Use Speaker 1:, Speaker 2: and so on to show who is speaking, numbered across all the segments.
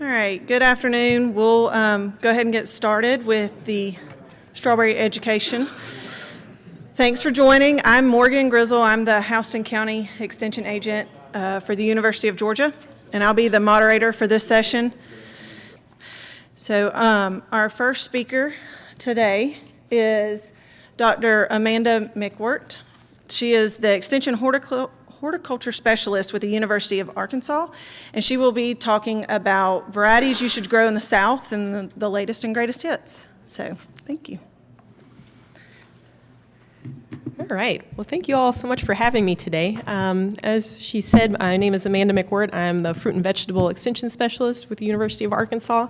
Speaker 1: All right, good afternoon. We'll go ahead and get started with the strawberry education. Thanks for joining. I'm Morgan Grizzle. I'm the Houston County Extension Agent for the University of Georgia, and I'll be the moderator for this session. So our first speaker today is Dr. Amanda McWhort. She is the Extension Horticulture Specialist with the University of Arkansas, and she will be talking about varieties you should grow in the South and the latest and greatest hits. So, thank you.
Speaker 2: All right. Well, thank you all so much for having me today. As she said, my name is Amanda McWhort. I'm the Fruit and Vegetable Extension Specialist with the University of Arkansas.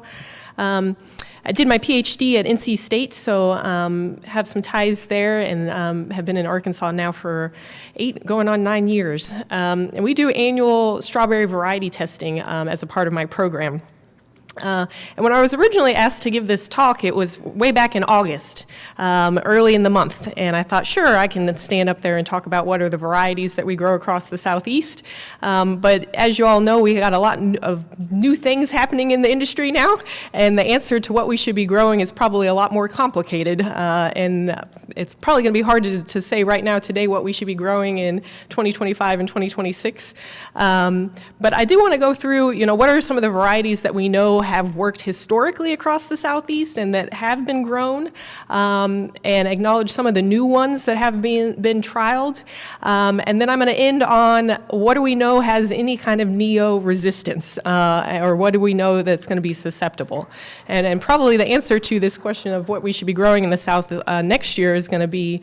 Speaker 2: I did my PhD at NC State, so have some ties there, and have been in Arkansas now for 8, going on 9 years. And we do annual strawberry variety testing as a part of my program. And when I was originally asked to give this talk, it was way back in August, early in the month, and I thought, sure, I can stand up there and talk about what are the varieties that we grow across the Southeast. But as you all know, we got a lot of new things happening in the industry now, and the answer to what we should be growing is probably a lot more complicated, and it's probably going to be hard to say right now today what we should be growing in 2025 and 2026. But I do want to go through, what are some of the varieties that we know have worked historically across the Southeast and that have been grown, and acknowledge some of the new ones that have been trialed. And then I'm going to end on what do we know has any kind of neo-resistance, or what do we know that's going to be susceptible. And probably the answer to this question of what we should be growing in the South next year is going to be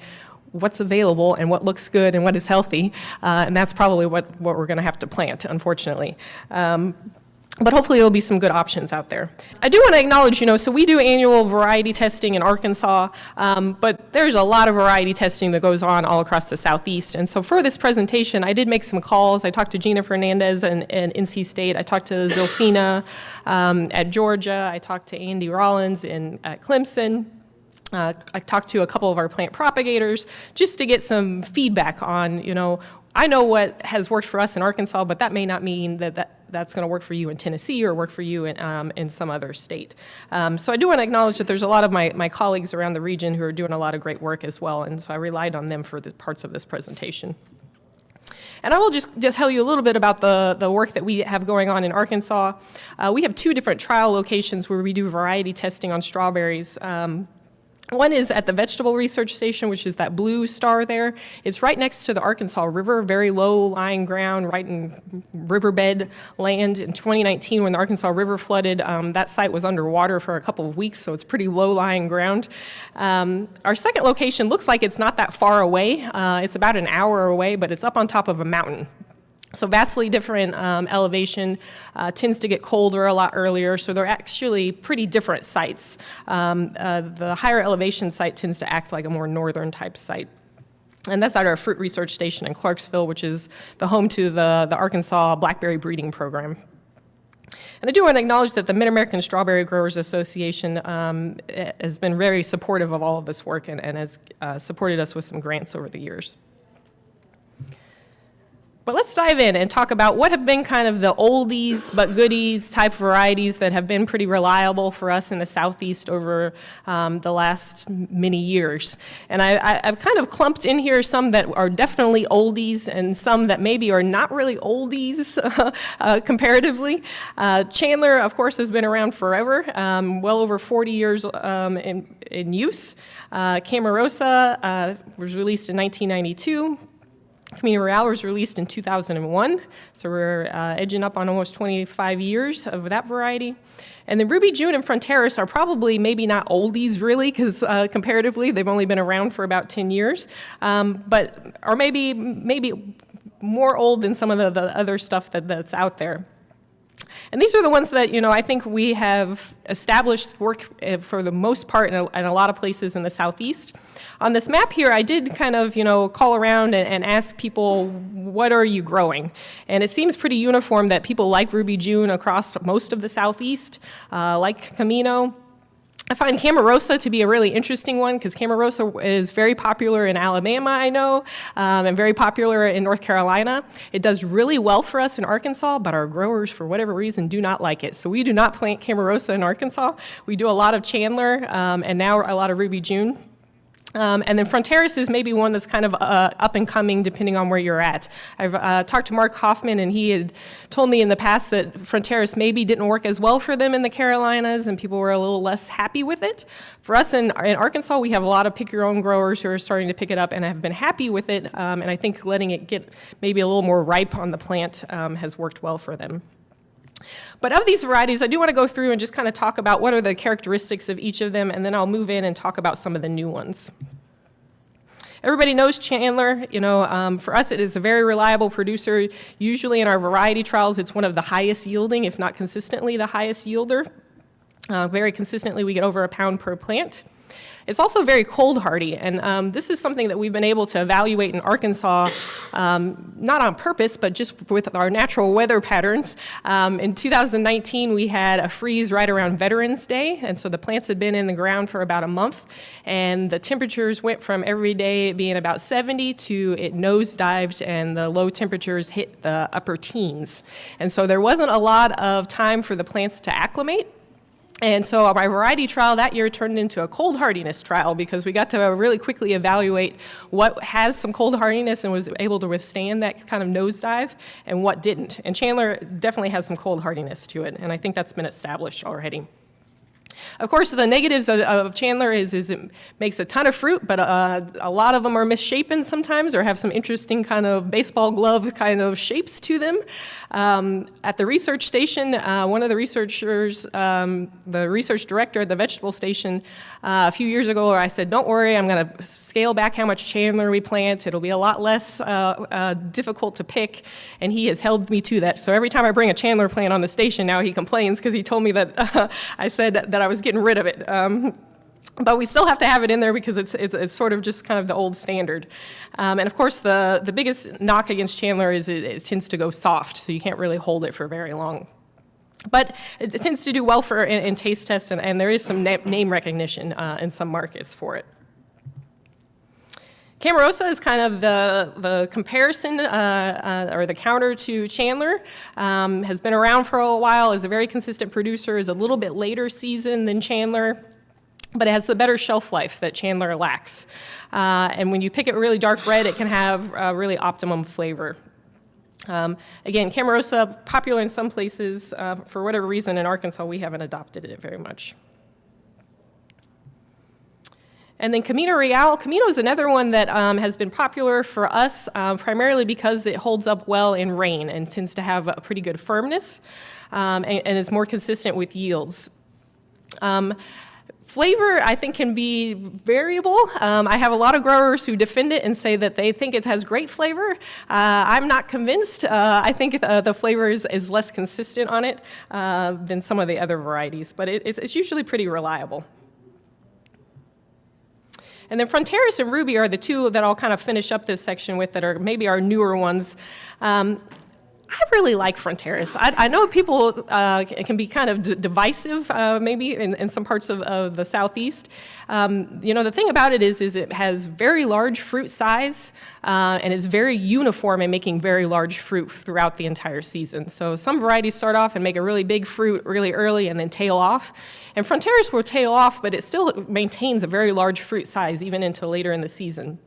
Speaker 2: what's available and what looks good and what is healthy, and that's probably what we're going to have to plant, unfortunately. But hopefully there'll be some good options out there. I do want to acknowledge, so we do annual variety testing in Arkansas, but there's a lot of variety testing that goes on all across the Southeast. And so for this presentation, I did make some calls. I talked to Gina Fernandez in NC State. I talked to Zilfina at Georgia. I talked to Andy Rollins at Clemson. I talked to a couple of our plant propagators just to get some feedback on, I know what has worked for us in Arkansas, but that may not mean that's going to work for you in Tennessee or work for you in some other state. So I do want to acknowledge that there's a lot of my colleagues around the region who are doing a lot of great work as well, and so I relied on them for the parts of this presentation. And I will just tell you a little bit about the work that we have going on in Arkansas. We have 2 different trial locations where we do variety testing on strawberries. One is at the Vegetable Research Station, which is that blue star there. It's right next to the Arkansas River, very low-lying ground, right in riverbed land. In 2019, when the Arkansas River flooded, that site was underwater for a couple of weeks, so it's pretty low-lying ground. Our second location looks like it's not that far away. It's about an hour away, but it's up on top of a mountain. So vastly different elevation, tends to get colder a lot earlier, so they're actually pretty different sites. The higher elevation site tends to act like a more northern type site. And that's at our fruit research station in Clarksville, which is the home to the Arkansas Blackberry Breeding Program. And I do want to acknowledge that the Mid-American Strawberry Growers Association has been very supportive of all of this work and has supported us with some grants over the years. But let's dive in and talk about what have been kind of the oldies but goodies type varieties that have been pretty reliable for us in the Southeast over the last many years. And I've kind of clumped in here some that are definitely oldies and some that maybe are not really oldies comparatively. Chandler, of course, has been around forever, well over 40 years in use. Camarosa was released in 1992. Camino Real was released in 2001, so we're edging up on almost 25 years of that variety. And then Ruby June and Fronteras are probably maybe not oldies really, because comparatively they've only been around for about 10 years, but are maybe more old than some of the other stuff that's out there. And these are the ones that, I think we have established work for the most part in a lot of places in the Southeast. On this map here, I did kind of, call around and ask people, what are you growing? And it seems pretty uniform that people like Ruby June across most of the Southeast, like Camino. I find Camarosa to be a really interesting one because Camarosa is very popular in Alabama, I know, and very popular in North Carolina. It does really well for us in Arkansas, but our growers, for whatever reason, do not like it. So we do not plant Camarosa in Arkansas. We do a lot of Chandler and now a lot of Ruby June. And then Fronteras is maybe one that's kind of up and coming depending on where you're at. I've talked to Mark Hoffman, and he had told me in the past that Fronteras maybe didn't work as well for them in the Carolinas, and people were a little less happy with it. For us in Arkansas, we have a lot of pick-your-own growers who are starting to pick it up and have been happy with it, and I think letting it get maybe a little more ripe on the plant has worked well for them. But of these varieties, I do want to go through and just kind of talk about what are the characteristics of each of them, and then I'll move in and talk about some of the new ones. Everybody knows Chandler. For us, it is a very reliable producer. Usually in our variety trials, it's one of the highest yielding, if not consistently the highest yielder. Very consistently, we get over 1 pound per plant. It's also very cold hardy, and this is something that we've been able to evaluate in Arkansas, not on purpose, but just with our natural weather patterns. In 2019, we had a freeze right around Veterans Day, and so the plants had been in the ground for about a month, and the temperatures went from every day being about 70 to it nosedived, and the low temperatures hit the upper teens. And so there wasn't a lot of time for the plants to acclimate. And so our variety trial that year turned into a cold hardiness trial because we got to really quickly evaluate what has some cold hardiness and was able to withstand that kind of nosedive and what didn't. And Chandler definitely has some cold hardiness to it, and I think that's been established already. Of course, the negatives of Chandler is it makes a ton of fruit, but a lot of them are misshapen sometimes or have some interesting kind of baseball glove kind of shapes to them. At the research station, one of the researchers, the research director at the vegetable station, a few years ago, I said, don't worry, I'm going to scale back how much Chandler we plant. It'll be a lot less difficult to pick, and he has held me to that. So every time I bring a Chandler plant on the station now, he complains because he told me that I said that I was getting rid of it. But we still have to have it in there because it's sort of just kind of the old standard. And of course, the biggest knock against Chandler is it tends to go soft, so you can't really hold it for very long. But it tends to do well in taste tests, and there is some name recognition in some markets for it. Camarosa is kind of the comparison or the counter to Chandler. Has been around for a while, is a very consistent producer, is a little bit later season than Chandler, but it has the better shelf life that Chandler lacks. And when you pick it really dark red, it can have really optimum flavor. Again, Camarosa, popular in some places. For whatever reason, in Arkansas, we haven't adopted it very much. And then Camino Real. Camino is another one that has been popular for us primarily because it holds up well in rain and tends to have a pretty good firmness and is more consistent with yields. Flavor, I think, can be variable. I have a lot of growers who defend it and say that they think it has great flavor. I'm not convinced. I think the flavor is less consistent on it than some of the other varieties, but it's usually pretty reliable. And then Fronteras and Ruby are the two that I'll kind of finish up this section with that are maybe our newer ones. I really like Fronteras. I know people can be kind of divisive maybe in some parts of the Southeast. The thing about it is it has very large fruit size and is very uniform in making very large fruit throughout the entire season. So some varieties start off and make a really big fruit really early and then tail off. And Fronteras will tail off, but it still maintains a very large fruit size even into later in the season.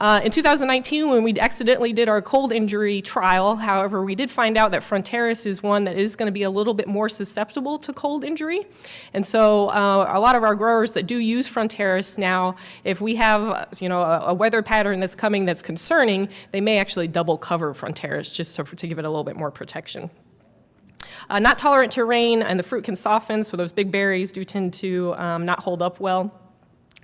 Speaker 2: In 2019, when we accidentally did our cold injury trial, however, we did find out that Fronteras is one that is going to be a little bit more susceptible to cold injury. And so a lot of our growers that do use Fronteras now, if we have a weather pattern that's coming that's concerning, they may actually double cover Fronteras just to give it a little bit more protection. Not tolerant to rain, and the fruit can soften, so those big berries do tend to not hold up well.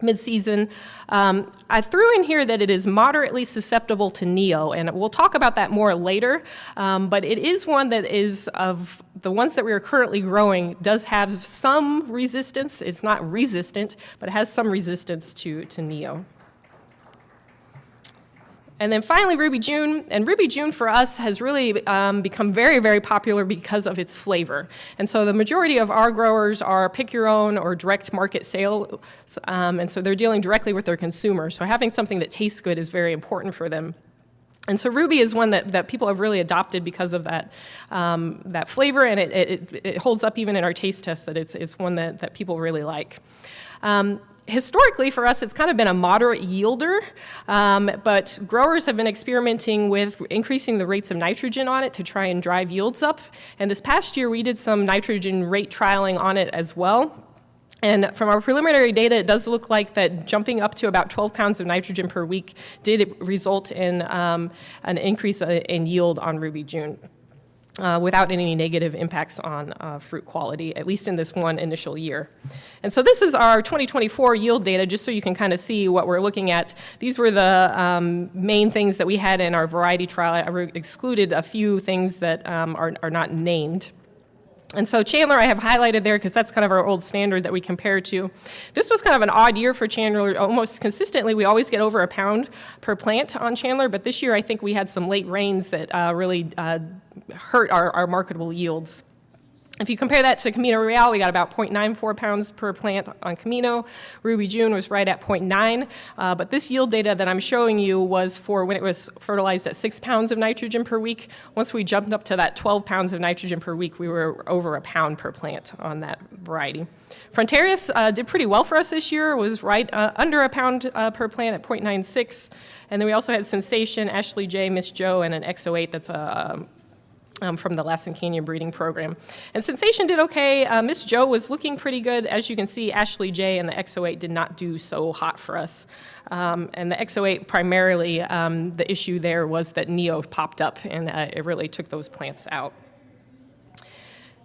Speaker 2: Mid-season. I threw in here that it is moderately susceptible to Neo, and we'll talk about that more later, but it is one that is, of the ones that we are currently growing, does have some resistance. It's not resistant, but it has some resistance to Neo. And then finally, Ruby June. And Ruby June for us has really become very, very popular because of its flavor. And so the majority of our growers are pick your own or direct market sales. And so they're dealing directly with their consumers. So having something that tastes good is very important for them. And so Ruby is one that people have really adopted because of that that flavor, and it holds up even in our taste tests that it's one that people really like. Historically, for us, it's kind of been a moderate yielder, but growers have been experimenting with increasing the rates of nitrogen on it to try and drive yields up. And this past year, we did some nitrogen rate trialing on it as well. And from our preliminary data, it does look like that jumping up to about 12 pounds of nitrogen per week did result in an increase in yield on Ruby June. Without any negative impacts on fruit quality, at least in this one initial year. And so this is our 2024 yield data, just so you can kind of see what we're looking at. These were the main things that we had in our variety trial. I excluded a few things that are not named. And so Chandler I have highlighted there because that's kind of our old standard that we compare to. This was kind of an odd year for Chandler. Almost consistently, we always get over a pound per plant on Chandler, but this year I think we had some late rains that really hurt our marketable yields. If you compare that to Camino Real, we got about 0.94 pounds per plant on Camino. Ruby June was right at 0.9, but this yield data that I'm showing you was for when it was fertilized at 6 pounds of nitrogen per week. Once we jumped up to that 12 pounds of nitrogen per week, we were over a pound per plant on that variety. Fronterius did pretty well for us this year, was right under a pound per plant at 0.96. And then we also had Sensation, Ashley J, Miss Joe, and an XO8 that's from the Lassen Canyon breeding program. And Sensation did okay. Miss Joe was looking pretty good. As you can see, Ashley J and the XO8 did not do so hot for us. And the XO8 primarily, the issue there was that Neo popped up and it really took those plants out.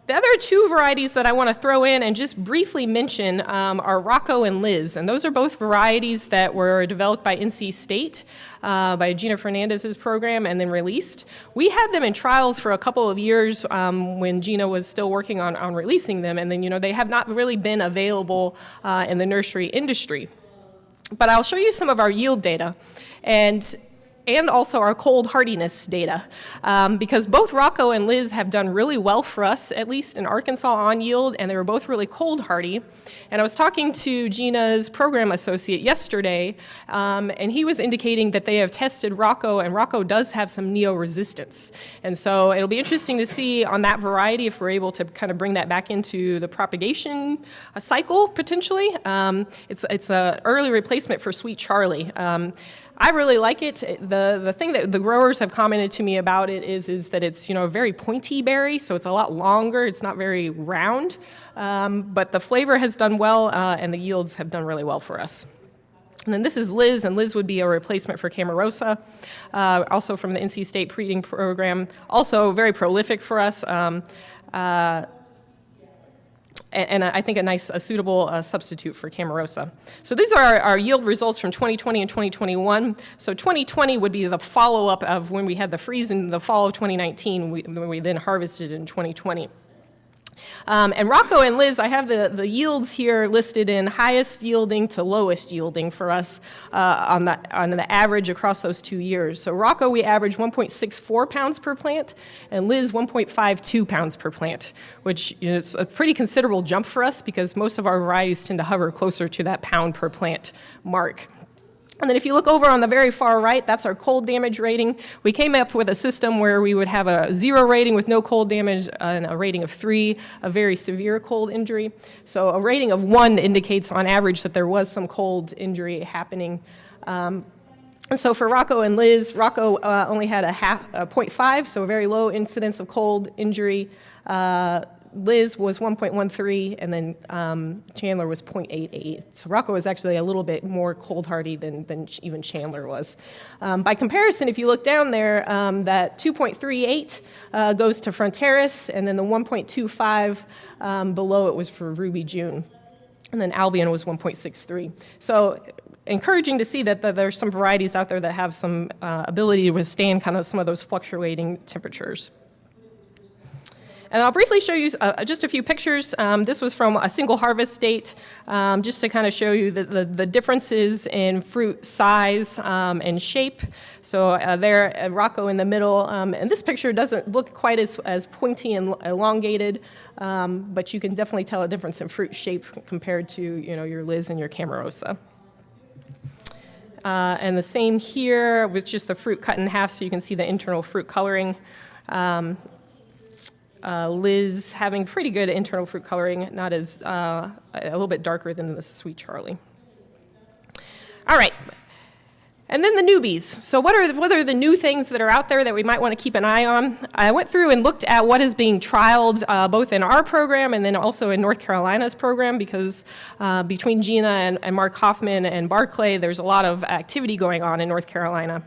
Speaker 2: The other two varieties that I want to throw in and just briefly mention are Rocco and Liz, and those are both varieties that were developed by NC State, by Gina Fernandez's program, and then released. We had them in trials for a couple of years when Gina was still working on releasing them, and then they have not really been available in the nursery industry. But I'll show you some of our yield data, and also our cold hardiness data, because both Rocco and Liz have done really well for us, at least in Arkansas on yield, and they were both really cold hardy. And I was talking to Gina's program associate yesterday, and he was indicating that they have tested Rocco, and Rocco does have some Neo resistance. And so it'll be interesting to see on that variety if we're able to kind of bring that back into the propagation cycle, potentially. It's an early replacement for Sweet Charlie. I really like it. The thing that the growers have commented to me about it is that it's a very pointy berry, so it's a lot longer. It's not very round, but the flavor has done well, and the yields have done really well for us. And then this is Liz, and Liz would be a replacement for Camarosa, also from the NC State breeding program. Also very prolific for us. And I think a suitable substitute for Camarosa. So these are our yield results from 2020 and 2021. So 2020 would be the follow-up of when we had the freeze in the fall of 2019, when we then harvested in 2020. And Rocco and Liz, I have the yields here listed in highest yielding to lowest yielding for us on the average across those 2 years. So Rocco, we averaged 1.64 pounds per plant, and Liz 1.52 pounds per plant, which is a pretty considerable jump for us because most of our varieties tend to hover closer to that pound per plant mark. And then if you look over on the very far right, that's our cold damage rating. We came up with a system where we would have a 0 rating with no cold damage and a rating of 3, a very severe cold injury. So a rating of 1 indicates on average that there was some cold injury happening. And so for Rocco and Liz, Rocco only had a 0.5, so a very low incidence of cold injury. Liz was 1.13, and then Chandler was 0.88. So Rocco was actually a little bit more cold hardy than even Chandler was. By comparison, if you look down there, that 2.38 goes to Fronteris, and then the 1.25 below it was for Ruby June. And then Albion was 1.63. So encouraging to see that there's some varieties out there that have some ability to withstand kind of some of those fluctuating temperatures. And I'll briefly show you just a few pictures. This was from a single harvest date, just to kind of show you the differences in fruit size and shape. So there, Rocco in the middle, and this picture doesn't look quite as pointy and elongated, but you can definitely tell a difference in fruit shape compared to your Liz and your Camarosa. And the same here with just the fruit cut in half, so you can see the internal fruit coloring. Liz having pretty good internal fruit coloring, not as a little bit darker than the Sweet Charlie. All right, and then the newbies. So what are the new things that are out there that we might want to keep an eye on? I went through and looked at what is being trialed both in our program and then also in North Carolina's program, because between Gina and Mark Hoffman and Barclay, there's a lot of activity going on in North Carolina.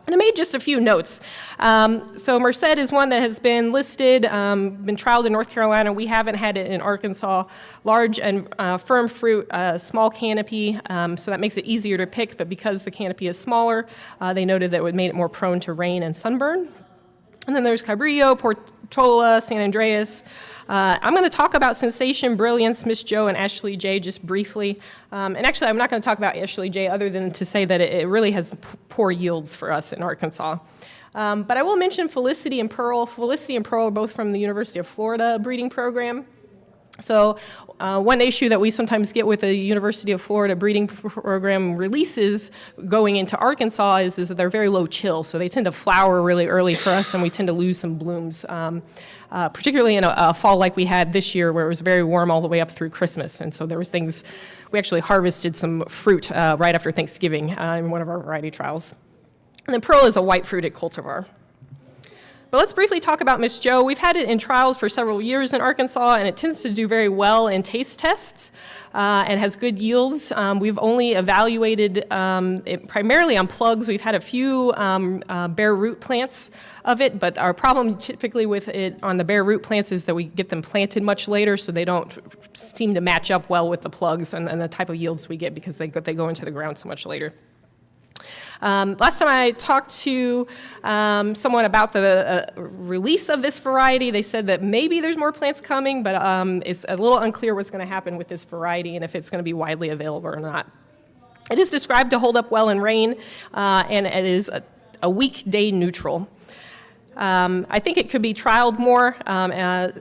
Speaker 2: And I made just a few notes. So Merced is one that has been listed, been trialed in North Carolina. We haven't had it in Arkansas. Large and firm fruit, small canopy, so that makes it easier to pick, but because the canopy is smaller, they noted that it made it more prone to rain and sunburn. And then there's Cabrillo, Portola, San Andreas. I'm going to talk about Sensation, Brilliance, Miss Joe, and Ashley J. just briefly. And actually, I'm not going to talk about Ashley J. other than to say that it really has poor yields for us in Arkansas. But I will mention Felicity and Pearl. Felicity and Pearl are both from the University of Florida breeding program. So one issue that we sometimes get with the University of Florida breeding program releases going into Arkansas is that they're very low chill. So they tend to flower really early for us, and we tend to lose some blooms, particularly in a fall like we had this year where it was very warm all the way up through Christmas. And so there was things, we actually harvested some fruit right after Thanksgiving in one of our variety trials. And then Pearl is a white fruited cultivar. But let's briefly talk about Miss Joe. We've had it in trials for several years in Arkansas, and it tends to do very well in taste tests and has good yields. We've only evaluated it primarily on plugs. We've had a few bare root plants of it, but our problem typically with it on the bare root plants is that we get them planted much later, so they don't seem to match up well with the plugs and the type of yields we get because they go into the ground so much later. Last time I talked to someone about the release of this variety, they said that maybe there's more plants coming, but it's a little unclear what's going to happen with this variety and if it's going to be widely available or not. It is described to hold up well in rain, and it is a weekday neutral. I think it could be trialed more.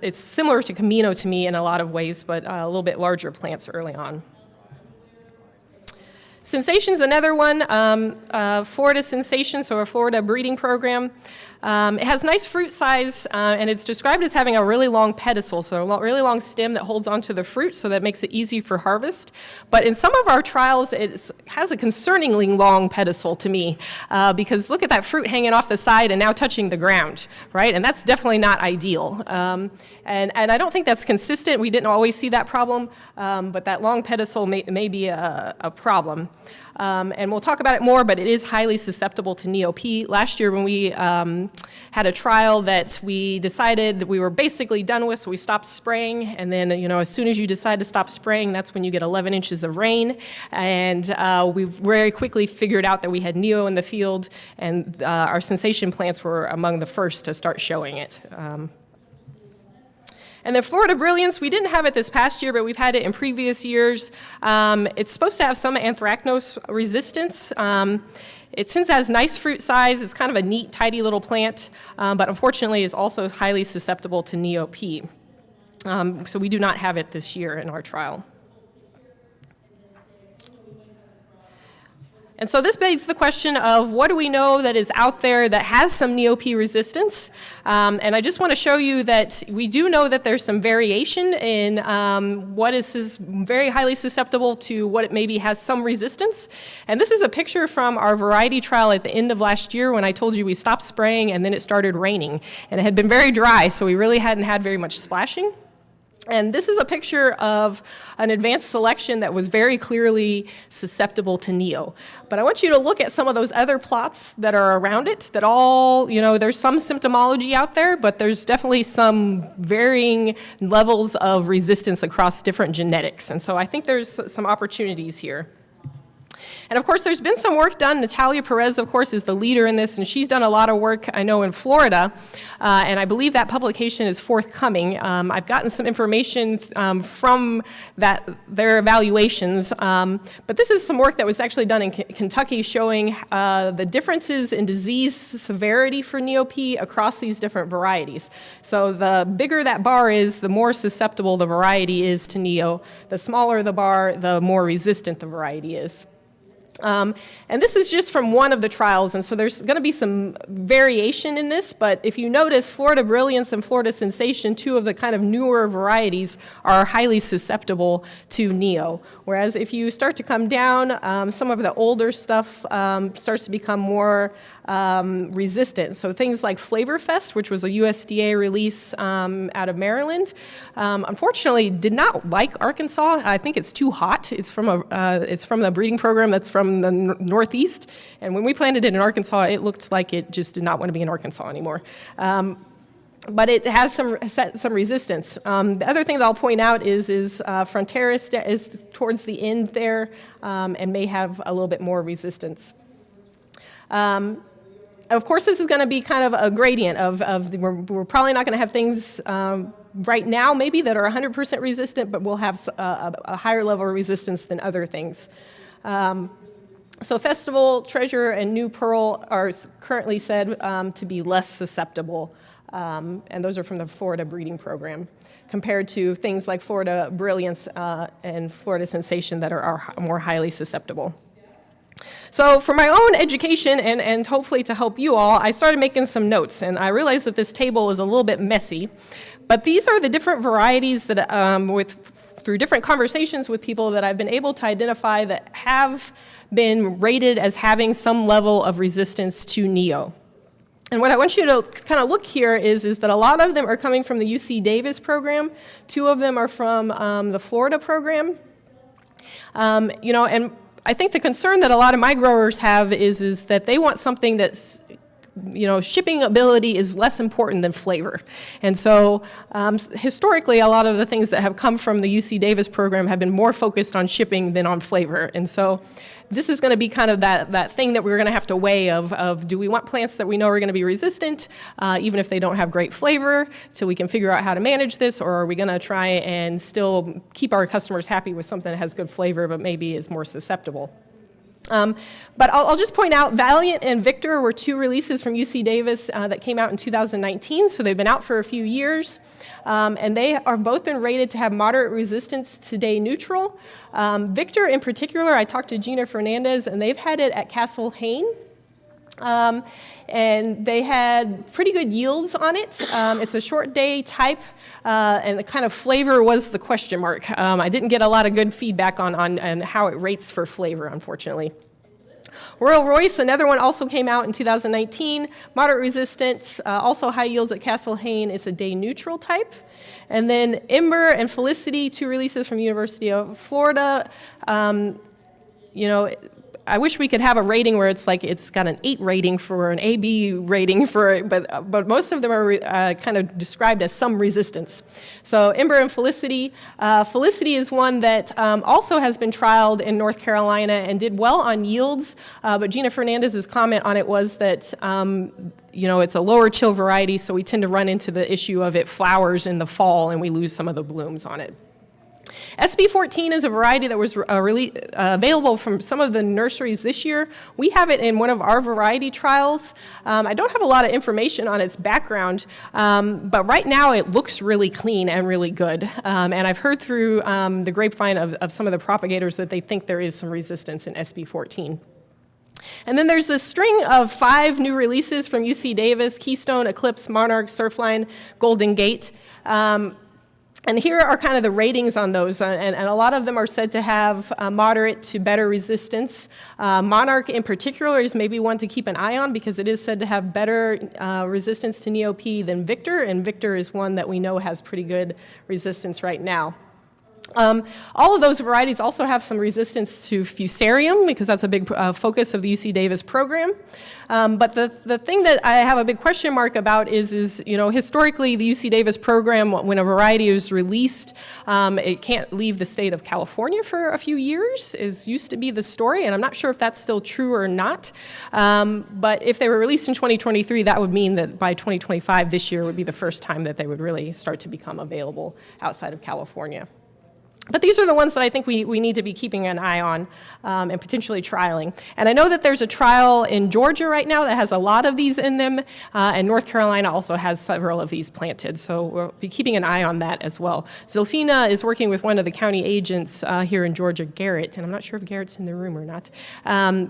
Speaker 2: It's similar to Camino to me in a lot of ways, but a little bit larger plants early on. Sensation's another one, Florida Sensation, so a Florida breeding program. It has nice fruit size, and it's described as having a really long pedicel, so a really long stem that holds onto the fruit, so that makes it easy for harvest. But in some of our trials, it has a concerningly long pedicel to me, because look at that fruit hanging off the side and now touching the ground, right? And that's definitely not ideal. And I don't think that's consistent. We didn't always see that problem, but that long pedicel may be a problem. And we'll talk about it more, but it is highly susceptible to Neo-P. Last year when we had a trial that we decided that we were basically done with, so we stopped spraying, and then as soon as you decide to stop spraying, that's when you get 11 inches of rain, and we very quickly figured out that we had Neo in the field, and our Sensation plants were among the first to start showing it. And then Florida Brilliance, we didn't have it this past year, but we've had it in previous years. It's supposed to have some anthracnose resistance. Since it has nice fruit size, it's kind of a neat, tidy little plant, but unfortunately is also highly susceptible to Neo-P. So we do not have it this year in our trial. And so this begs the question of what do we know that is out there that has some Neo-P resistance? And I just want to show you that we do know that there's some variation in what is very highly susceptible to what it maybe has some resistance. And this is a picture from our variety trial at the end of last year when I told you we stopped spraying and then it started raining. And it had been very dry, so we really hadn't had very much splashing. And this is a picture of an advanced selection that was very clearly susceptible to Neo. But I want you to look at some of those other plots that are around it that all, there's some symptomology out there, but there's definitely some varying levels of resistance across different genetics. And so I think there's some opportunities here. And of course, there's been some work done. Natalia Perez, of course, is the leader in this, and she's done a lot of work, I know, in Florida, and I believe that publication is forthcoming. I've gotten some information from their evaluations, but this is some work that was actually done in Kentucky showing the differences in disease severity for NEOP across these different varieties. So the bigger that bar is, the more susceptible the variety is to NEO. The smaller the bar, the more resistant the variety is. And this is just from one of the trials, and so there's going to be some variation in this, but if you notice, Florida Brilliance and Florida Sensation, two of the kind of newer varieties, are highly susceptible to NEO. Whereas if you start to come down, some of the older stuff starts to become more resistant. So things like Flavor Fest, which was a USDA release out of Maryland, unfortunately did not like Arkansas. I think it's too hot. It's from the breeding program that's from the Northeast. And when we planted it in Arkansas, it looked like it just did not want to be in Arkansas anymore. But it has some resistance. The other thing that I'll point out is Fronteris is towards the end there and may have a little bit more resistance. Of course, this is going to be kind of a gradient we're probably not going to have things right now maybe that are 100% resistant, but we'll have a higher level of resistance than other things. So Festival, Treasure, and New Pearl are currently said to be less susceptible, and those are from the Florida breeding program, compared to things like Florida Brilliance and Florida Sensation that are more highly susceptible. So for my own education and hopefully to help you all, I started making some notes, and I realized that this table is a little bit messy, but these are the different varieties that through different conversations with people that I've been able to identify that have been rated as having some level of resistance to NEO. And what I want you to kind of look here is that a lot of them are coming from the UC Davis program. 2 of them are from the Florida program. And I think the concern that a lot of my growers have is that they want something that's, shipping ability is less important than flavor. And so historically, a lot of the things that have come from the UC Davis program have been more focused on shipping than on flavor. And so this is going to be kind of that thing that we're going to have to weigh of do we want plants that we know are going to be resistant, even if they don't have great flavor, so we can figure out how to manage this, or are we going to try and still keep our customers happy with something that has good flavor but maybe is more susceptible. But I'll just point out, Valiant and Victor were 2 releases from UC Davis that came out in 2019, so they've been out for a few years. And they are both been rated to have moderate resistance to day neutral. Victor in particular, I talked to Gina Fernandez, and they've had it at Castle Hayne. And they had pretty good yields on it. It's a short day type, and the kind of flavor was the question mark. I didn't get a lot of good feedback on how it rates for flavor, unfortunately. Royal Royce, another one, also came out in 2019. Moderate resistance, also high yields at Castle Hayne. It's a day neutral type. And then Ember and Felicity, 2 releases from University of Florida. I wish we could have a rating where it's got an 8 rating for an AB rating for it, but most of them are kind of described as some resistance. So Ember and Felicity. Felicity is one that also has been trialed in North Carolina and did well on yields, but Gina Fernandez's comment on it was that it's a lower chill variety, so we tend to run into the issue of it flowers in the fall and we lose some of the blooms on it. SB14 is a variety that was available from some of the nurseries this year. We have it in one of our variety trials. I don't have a lot of information on its background, but right now it looks really clean and really good. And I've heard through the grapevine of some of the propagators that they think there is some resistance in SB14. And then there's this string of 5 new releases from UC Davis: Keystone, Eclipse, Monarch, Surfline, Golden Gate. And here are kind of the ratings on those, and a lot of them are said to have moderate to better resistance. Monarch in particular is maybe one to keep an eye on because it is said to have better resistance to NEOP than Victor, and Victor is one that we know has pretty good resistance right now. All of those varieties also have some resistance to fusarium because that's a big focus of the UC Davis program. But the thing that I have a big question mark about is historically the UC Davis program, when a variety is released, it can't leave the state of California for a few years, used to be the story, and I'm not sure if that's still true or not. But if they were released in 2023, that would mean that by 2025, this year would be the first time that they would really start to become available outside of California. But these are the ones that I think we need to be keeping an eye on and potentially trialing. And I know that there's a trial in Georgia right now that has a lot of these in them, and North Carolina also has several of these planted, so we'll be keeping an eye on that as well. Zilfina is working with one of the county agents here in Georgia, Garrett, and I'm not sure if Garrett's in the room or not,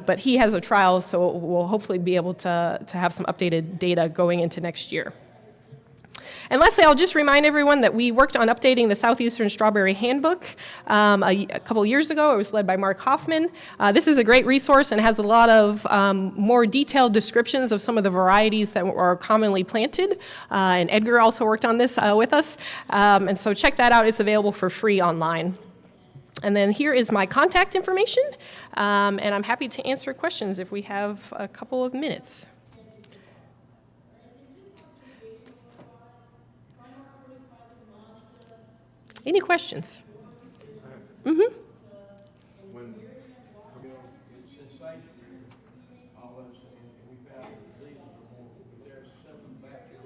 Speaker 2: but he has a trial, so we'll hopefully be able to have some updated data going into next year. And lastly, I'll just remind everyone that we worked on updating the Southeastern Strawberry Handbook a couple years ago. It was led by Mark Hoffman. This is a great resource and has a lot of more detailed descriptions of some of the varieties that are commonly planted. And Edgar also worked on this with us. And so check that out. It's available for free online. And then here is my contact information. And I'm happy to answer questions if we have a couple of minutes. Any questions? Mm-hmm.
Speaker 3: When it's sensational, all those things, and we found the diseases are more, there's something back here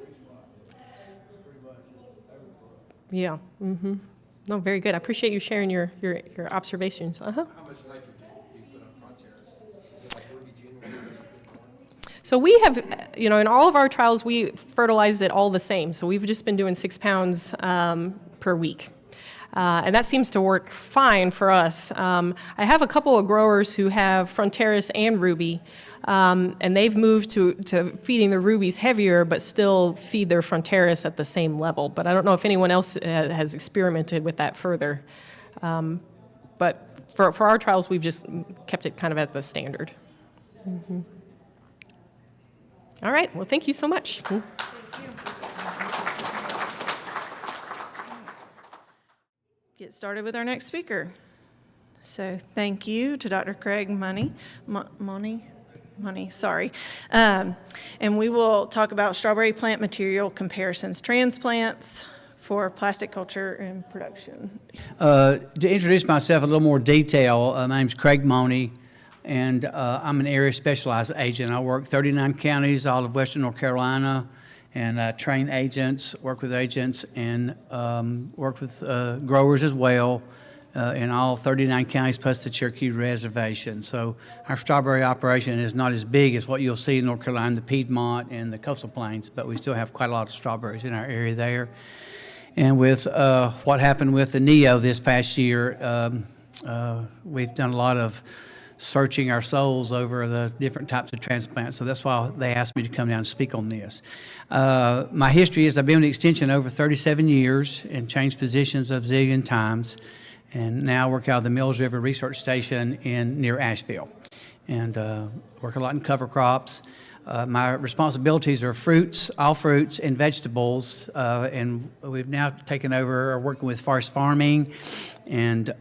Speaker 3: pretty much everywhere.
Speaker 2: Yeah. Mm-hmm. No, very good. I appreciate you sharing your observations. Uh-huh.
Speaker 4: How much nitrogen do you put on front terrace? Is it like Ruby Junior or something?
Speaker 2: So we have, in all of our trials, we fertilize it all the same. So we've just been doing 6 pounds per week. And that seems to work fine for us. I have a couple of growers who have Fronteras and Ruby, and they've moved to feeding the Rubies heavier, but still feed their Fronteras at the same level. But I don't know if anyone else has experimented with that further. But for our trials, we've just kept it kind of as the standard. Mm-hmm. All right. Well, thank you so much.
Speaker 1: Get started with our next speaker. So thank you to Dr. Craig Money, sorry. And we will talk about strawberry plant material comparisons, transplants for plastic culture and production.
Speaker 5: To introduce myself in a little more detail, my name's Craig Money, and I'm an area specialized agent. I work 39 counties, all of Western North Carolina, and train agents, work with agents, and work with growers as well in all 39 counties plus the Cherokee Reservation. So our strawberry operation is not as big as what you'll see in North Carolina, the Piedmont and the coastal plains, but we still have quite a lot of strawberries in our area there. And with what happened with the NEO this past year, we've done a lot of searching our souls over the different types of transplants. So that's why they asked me to come down and speak on this. My history is I've been in Extension over 37 years and changed positions a zillion times. And now I work out of the Mills River Research Station near Asheville. And work a lot in cover crops. My responsibilities are fruits, all fruits, and vegetables. And we've now taken over working with forest farming and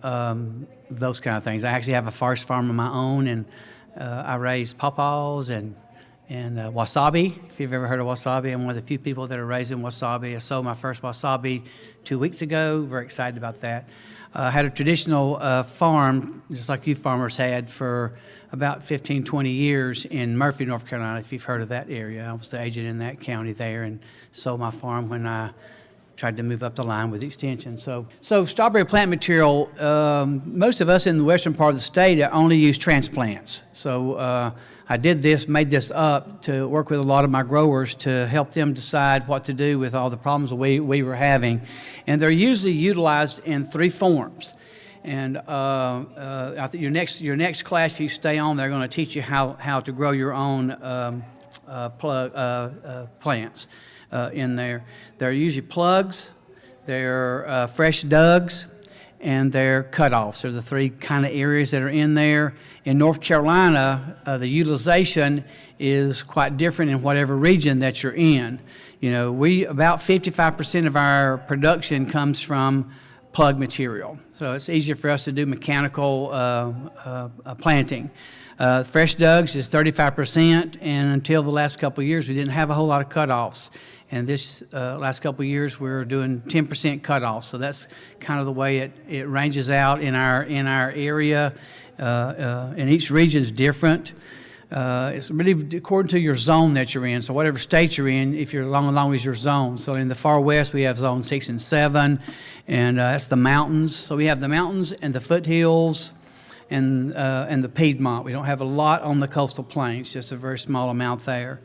Speaker 5: those kind of things. I actually have a forest farm of my own, and I raise pawpaws and wasabi. If you've ever heard of wasabi, I'm one of the few people that are raising wasabi. I sold my first wasabi 2 weeks ago. Very excited about that. I had a traditional farm, just like you farmers had, for about 15, 20 years in Murphy, North Carolina, if you've heard of that area. I was the agent in that county there and sold my farm when I tried to move up the line with Extension. So strawberry plant material, most of us in the western part of the state only use transplants. So I made this up to work with a lot of my growers to help them decide what to do with all the problems we were having. And they're usually utilized in 3 forms. And I think your next class, if you stay on, they're going to teach you how to grow your own plants in there. They're usually plugs, they're fresh dugs, and they're cutoffs. They're the 3 kind of areas that are in there. In North Carolina, the utilization is quite different in whatever region that you're in. About 55% of our production comes from plug material. So it's easier for us to do mechanical planting. Fresh Doug's is 35%, and until the last couple of years, we didn't have a whole lot of cutoffs. And this last couple of years, we're doing 10% cutoffs. So that's kind of the way it ranges out in our area. And each region is different. It's really according to your zone that you're in. So whatever state you're in, if you're along with your zone. So in the far west, we have zone 6 and 7, and that's the mountains. So we have the mountains and the foothills and the Piedmont. We don't have a lot on the coastal plains, just a very small amount there.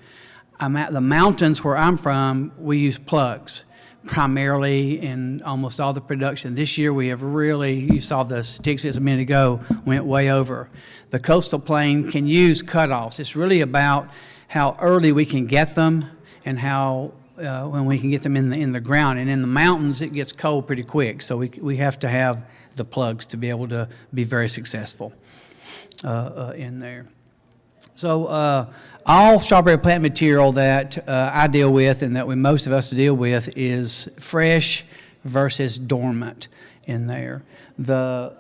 Speaker 5: The mountains where I'm from, we use plugs primarily in almost all the production. This year we have really, you saw the statistics a minute ago, went way over. The coastal plain can use cutoffs. It's really about how early we can get them and how when we can get them in the ground. And in the mountains, it gets cold pretty quick. So we have to have the plugs to be able to be very successful in there. So all strawberry plant material that I deal with and that most of us deal with is fresh versus dormant in there. The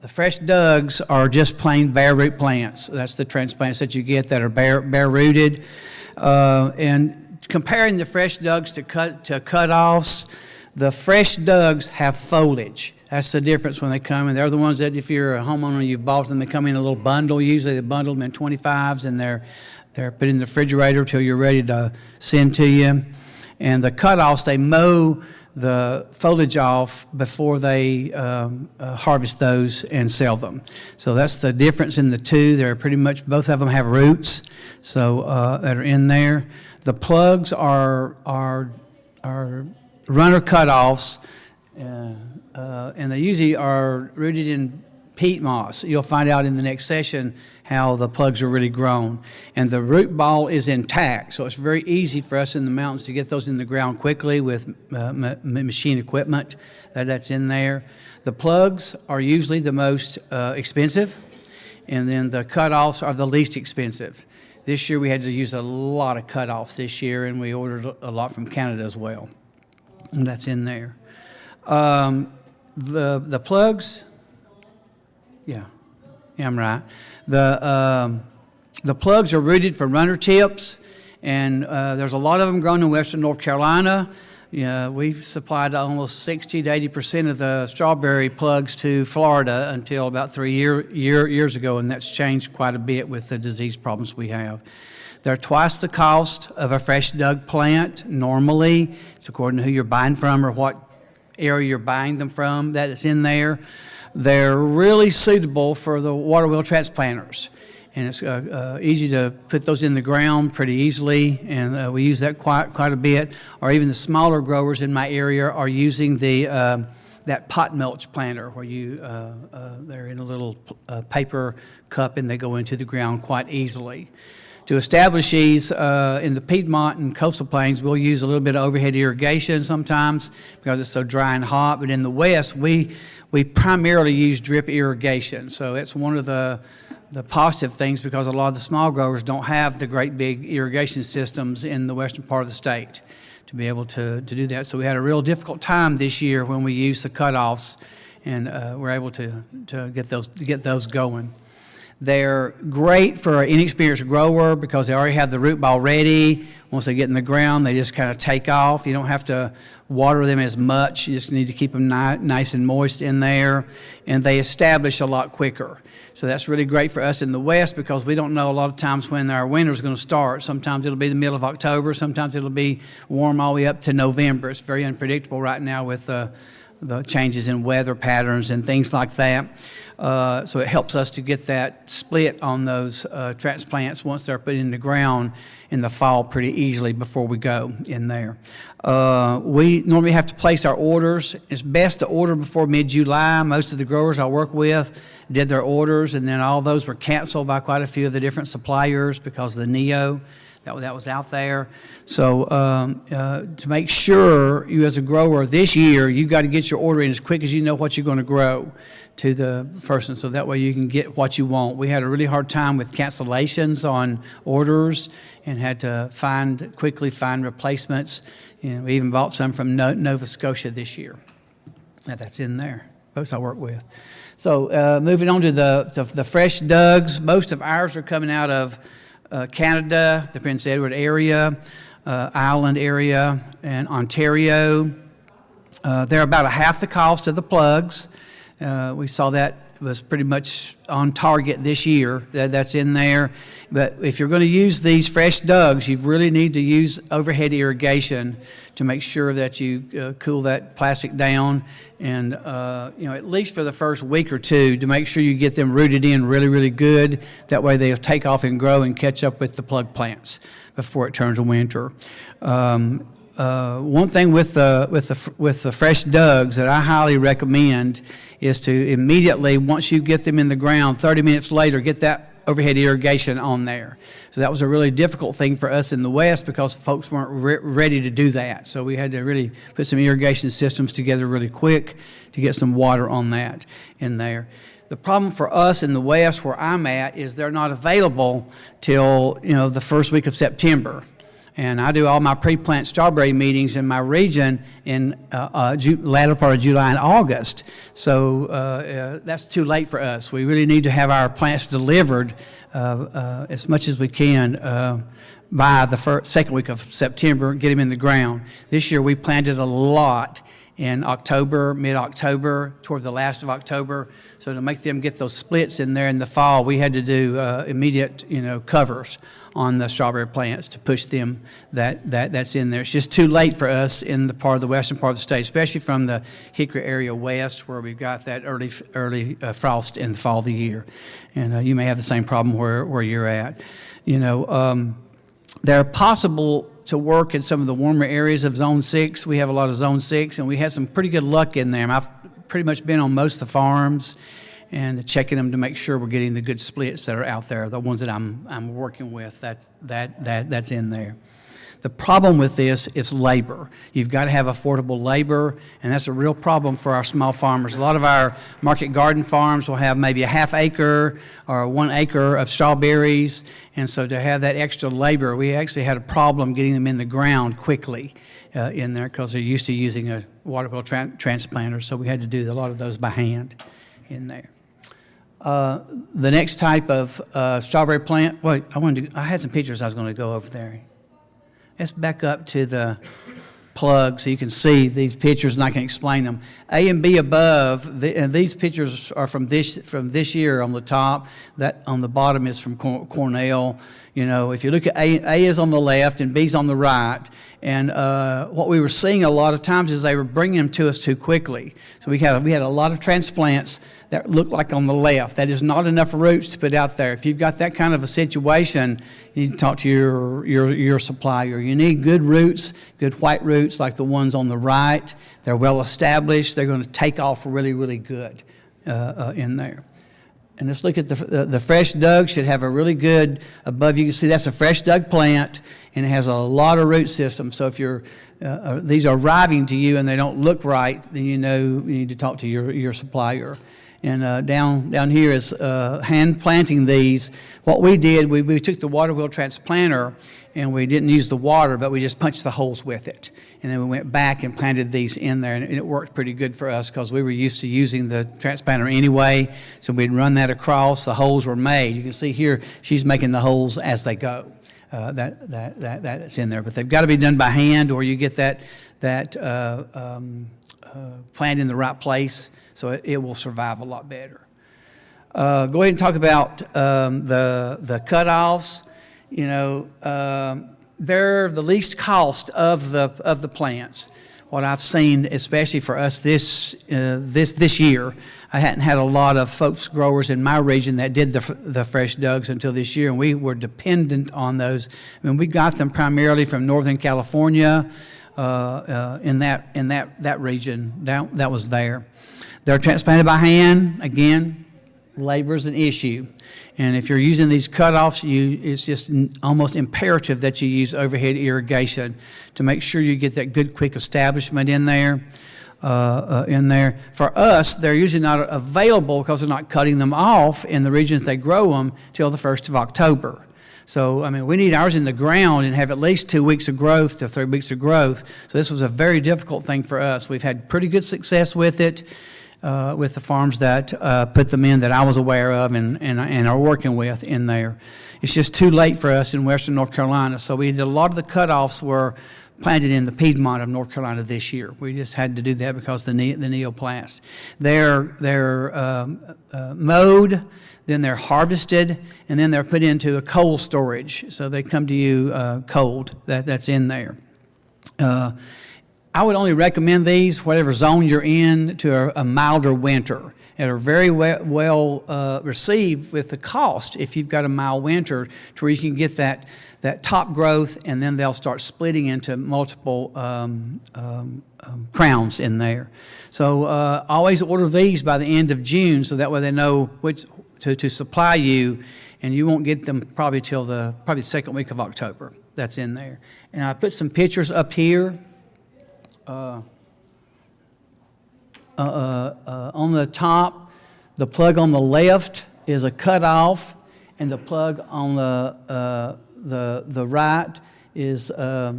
Speaker 5: fresh Dougs are just plain bare root plants. That's the transplants that you get that are bare rooted. And comparing the fresh Dougs to cutoffs, the fresh Dougs have foliage. That's the difference when they come in. They're the ones that if you're a homeowner, you've bought them, they come in a little bundle. Usually they bundle them in 25s, and they're put in the refrigerator till you're ready to send to you. And the cutoffs, they mow the foliage off before they harvest those and sell them. So that's the difference in the two. They're pretty much, both of them have roots so that are in there. The plugs are runner cutoffs. And they usually are rooted in peat moss. You'll find out in the next session how the plugs are really grown. And the root ball is intact, so it's very easy for us in the mountains to get those in the ground quickly with machine equipment that's in there. The plugs are usually the most expensive, and then the cutoffs are the least expensive. This year we had to use a lot of cutoffs this year, and we ordered a lot from Canada as well. And that's in there. The plugs, yeah, I'm right. The plugs are rooted for runner tips, and there's a lot of them grown in western North Carolina. We've supplied almost 60 to 80% of the strawberry plugs to Florida until about 3 years ago, and that's changed quite a bit with the disease problems we have. They're twice the cost of a fresh Doug plant normally. It's according to who you're buying from or what area you're buying them from that is in there. They're really suitable for the water wheel transplanters, and it's easy to put those in the ground pretty easily, and we use that quite a bit. Or even the smaller growers in my area are using that pot mulch planter where they're in a little paper cup and they go into the ground quite easily. To establish these in the Piedmont and coastal plains, we'll use a little bit of overhead irrigation sometimes because it's so dry and hot. But in the west, we primarily use drip irrigation. So it's one of the positive things because a lot of the small growers don't have the great big irrigation systems in the western part of the state to be able to do that. So we had a real difficult time this year when we used the cutoffs, and we're able to get those going. They're great for an inexperienced grower because they already have the root ball ready. Once they get in the ground, they just kind of take off. You don't have to water them as much. You just need to keep them nice and moist in there. And they establish a lot quicker. So that's really great for us in the West because we don't know a lot of times when our winter's going to start. Sometimes it'll be the middle of October. Sometimes it'll be warm all the way up to November. It's very unpredictable right now with the changes in weather patterns and things like that. So it helps us to get that split on those transplants once they're put in the ground in the fall pretty easily before we go in there. We normally have to place our orders. It's best to order before mid-July. Most of the growers I work with did their orders, and then all those were canceled by quite a few of the different suppliers because of the NEO that was out there. So to make sure you as a grower this year, you got to get your order in as quick as you know what you're going to grow to the person, so that way you can get what you want. We had a really hard time with cancellations on orders and had to quickly find replacements. We even bought some from Nova Scotia this year. That's in there, folks I work with. So moving on to the fresh dugs, most of ours are coming out of Canada, the Prince Edward area, Island area, and Ontario. They're about a half the cost of the plugs. We saw that was pretty much on target this year. That's in there. But if you're going to use these fresh dugs, you really need to use overhead irrigation to make sure that you cool that plastic down, and at least for the first week or two, to make sure you get them rooted in really, really good. That way they'll take off and grow and catch up with the plug plants before it turns to winter. One thing with the fresh dugs that I highly recommend is to immediately, once you get them in the ground, 30 minutes later, get that overhead irrigation on there. So that was a really difficult thing for us in the West because folks weren't ready to do that. So we had to really put some irrigation systems together really quick to get some water on that in there. The problem for us in the West where I'm at is they're not available till the first week of September. And I do all my pre-plant strawberry meetings in my region in latter part of July and August. So that's too late for us. We really need to have our plants delivered as much as we can by the second week of September, get them in the ground. This year we planted a lot in October, mid-October, toward the last of October. So to make them get those splits in there in the fall, we had to do immediate, covers on the strawberry plants to push them that's in there. It's just too late for us in the western part of the state, especially from the Hickory area west, where we've got that early frost in the fall of the year. And you may have the same problem where you're at. They're possible to work in some of the warmer areas of Zone 6. We have a lot of Zone 6, and we had some pretty good luck in there. I've pretty much been on most of the farms and checking them to make sure we're getting the good splits that are out there, the ones that I'm working with. That's in there. The problem with this is labor. You've got to have affordable labor, and that's a real problem for our small farmers. A lot of our market garden farms will have maybe a half acre or 1 acre of strawberries, and so to have that extra labor, we actually had a problem getting them in the ground quickly in there because they're used to using a water well transplanter, so we had to do a lot of those by hand in there. The next type of strawberry plant, wait, I had some pictures I was going to go over there. Let's back up to the plug so you can see these pictures and I can explain them. A and B above, and these pictures are from this year on the top. That on the bottom is from Cornell. If you look at A is on the left and B's on the right. And what we were seeing a lot of times is they were bringing them to us too quickly. So we had a lot of transplants that looked like on the left. That is not enough roots to put out there. If you've got that kind of a situation, you need to talk to your supplier. You need good roots, good white roots like the ones on the right. They're well established. They're going to take off really, really good in there. And let's look at the fresh dug. Should have a really good above. You can see that's a fresh dug plant, and it has a lot of root system. So if these are arriving to you and they don't look right, then you need to talk to your supplier. And down here is hand planting these. What we did, we took the water wheel transplanter and we didn't use the water, but we just punched the holes with it. And then we went back and planted these in there, and it worked pretty good for us because we were used to using the transplanter anyway. So we'd run that across. The holes were made. You can see here she's making the holes as they go. That's in there, but they've got to be done by hand, or you get that plant in the right place, so it will survive a lot better. Go ahead and talk about the cutoffs. They're the least cost of the plants. What I've seen, especially for us this year, I hadn't had a lot of folks, growers in my region that did the fresh dugs until this year, and we were dependent on those. I mean, we got them primarily from Northern California, in that region that was there. They're transplanted by hand. Again, labor is an issue. And if you're using these cutoffs, it's just almost imperative that you use overhead irrigation to make sure you get that good, quick establishment in there. For us, they're usually not available because they're not cutting them off in the regions they grow them till the 1st of October. So, I mean, we need ours in the ground and have at least 2 weeks of growth to 3 weeks of growth. So this was a very difficult thing for us. We've had pretty good success with it, with the farms that put them in that I was aware of and are working with in there. It's just too late for us in western North Carolina. So we did a lot of the cutoffs were planted in the Piedmont of North Carolina this year. We just had to do that because the neoplast. They're mowed, then they're harvested, and then they're put into a cold storage. So they come to you cold. That's in there. I would only recommend these, whatever zone you're in, to a milder winter. And are very well received with the cost if you've got a mild winter to where you can get that top growth, and then they'll start splitting into multiple crowns in there. So always order these by the end of June, so that way they know which to supply you, and you won't get them probably till the second week of October. That's in there. And I put some pictures up here. On the top, the plug on the left is a cutoff, and the plug on the right is I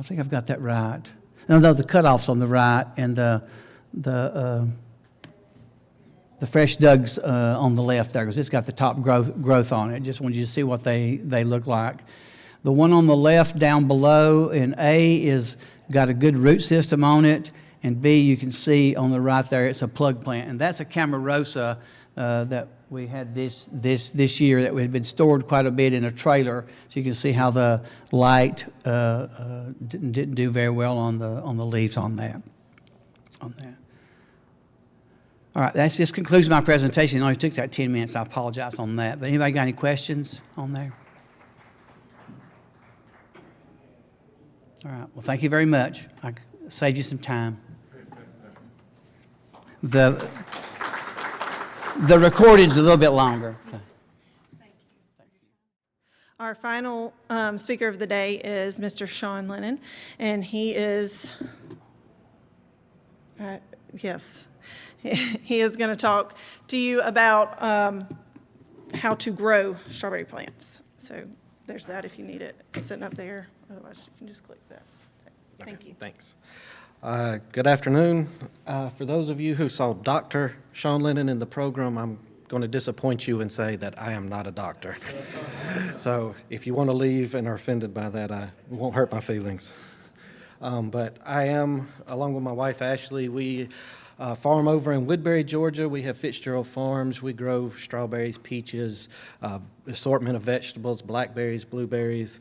Speaker 5: think I've got that right. No, the cutoff's on the right, and the fresh dugs on the left there, because it's got the top growth on it. Just wanted you to see what they look like. The one on the left down below in A is got a good root system on it, and B, you can see on the right there, it's a plug plant, and that's a Camarosa that we had this year that had been stored quite a bit in a trailer. So you can see how the light didn't do very well on the leaves on that. All right, that just concludes my presentation. It only took that 10 minutes. I apologize on that. But anybody got any questions on there? All right. Well, thank you very much. I saved you some time. The recording's a little bit longer. So.
Speaker 1: Our final speaker of the day is Mr. Sean Lennon, and he is, yes, he is going to talk to you about how to grow strawberry plants. So there's that if you need it. It's sitting up there. Otherwise, you can just click that. Thank you.
Speaker 3: Thanks. Good afternoon. For those of you who saw Dr. Sean Lennon in the program, I'm going to disappoint you and say that I am not a doctor. So if you want to leave and are offended by that, it won't hurt my feelings. But I am, along with my wife Ashley, we farm over in Woodbury, Georgia. We have Fitzgerald Farms. We grow strawberries, peaches, assortment of vegetables, blackberries, blueberries,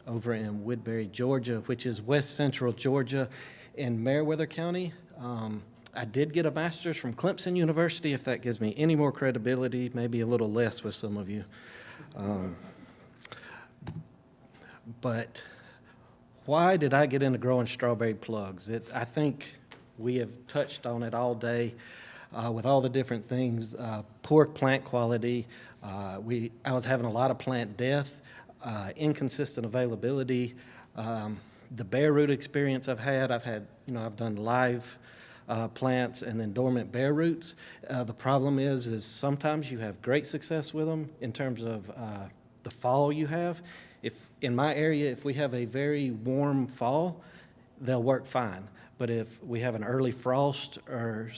Speaker 3: over in Woodbury, Georgia, which is west central Georgia in Meriwether County. I did get a master's from Clemson University, if that gives me any more credibility, maybe a little less with some of you. But why did I get into growing strawberry plugs? I think we have touched on it all day with all the different things. Poor plant quality. I was having a lot of plant death. Inconsistent availability, the bare root experience I've had, I've done live plants and then dormant bare roots. The problem is sometimes you have great success with them in terms of the fall you have. If in my area, if we have a very warm fall, they'll work fine. But if we have an early frost or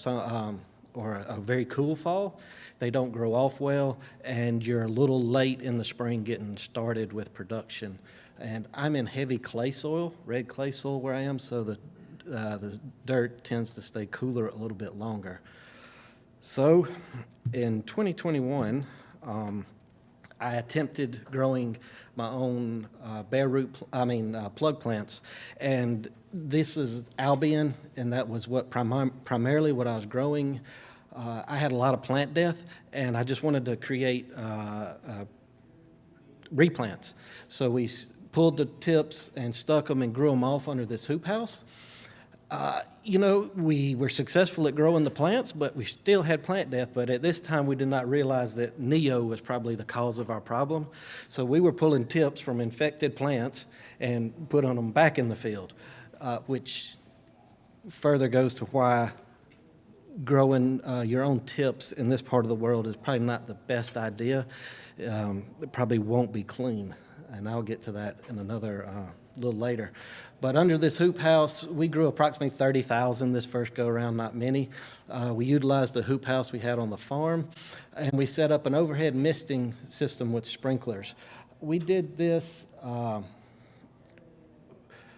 Speaker 3: a very cool fall, they don't grow off well, and you're a little late in the spring getting started with production. And I'm in heavy clay soil, red clay soil where I am, so the dirt tends to stay cooler a little bit longer. So in 2021, I attempted growing my own plug plants, and this is Albion, and that was what primarily what I was growing. I had a lot of plant death, and I just wanted to create replants. So we pulled the tips and stuck them and grew them off under this hoop house. We were successful at growing the plants, but we still had plant death. But at this time, we did not realize that Neo was probably the cause of our problem. So we were pulling tips from infected plants and putting them back in the field, which further goes to why
Speaker 6: growing your own tips in this part of the world is probably not the best idea. It probably won't be clean, and I'll get to that in another little later. But under this hoop house, we grew approximately 30,000 this first go-around, not many. We utilized the hoop house we had on the farm, and we set up an overhead misting system with sprinklers. We did this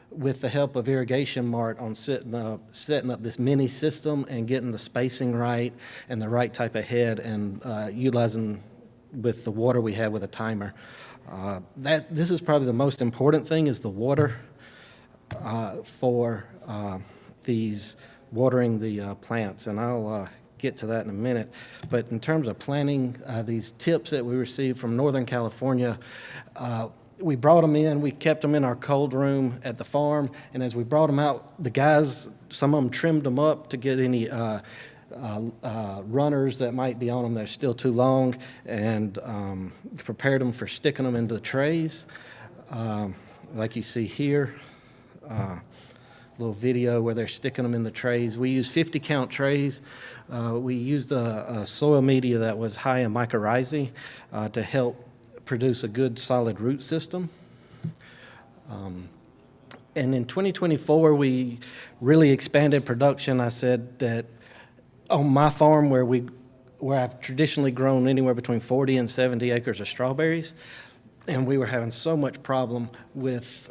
Speaker 6: with the help of Irrigation Mart on setting up this mini system and getting the spacing right and the right type of head, and utilizing with the water we had with a timer. This is probably the most important thing, is the water for these watering the plants, and I'll get to that in a minute. But in terms of planting these tips that we received from Northern California, we brought them in, we kept them in our cold room at the farm, and as we brought them out, the guys, some of them trimmed them up to get any runners that might be on them that are still too long, and prepared them for sticking them into the trays. Like you see here, little video where they're sticking them in the trays. We used 50-count trays. We used a soil media that was high in mycorrhizae to help produce a good solid root system. And in 2024, we really expanded production. I said that on my farm, where I've traditionally grown anywhere between 40 and 70 acres of strawberries, and we were having so much problem with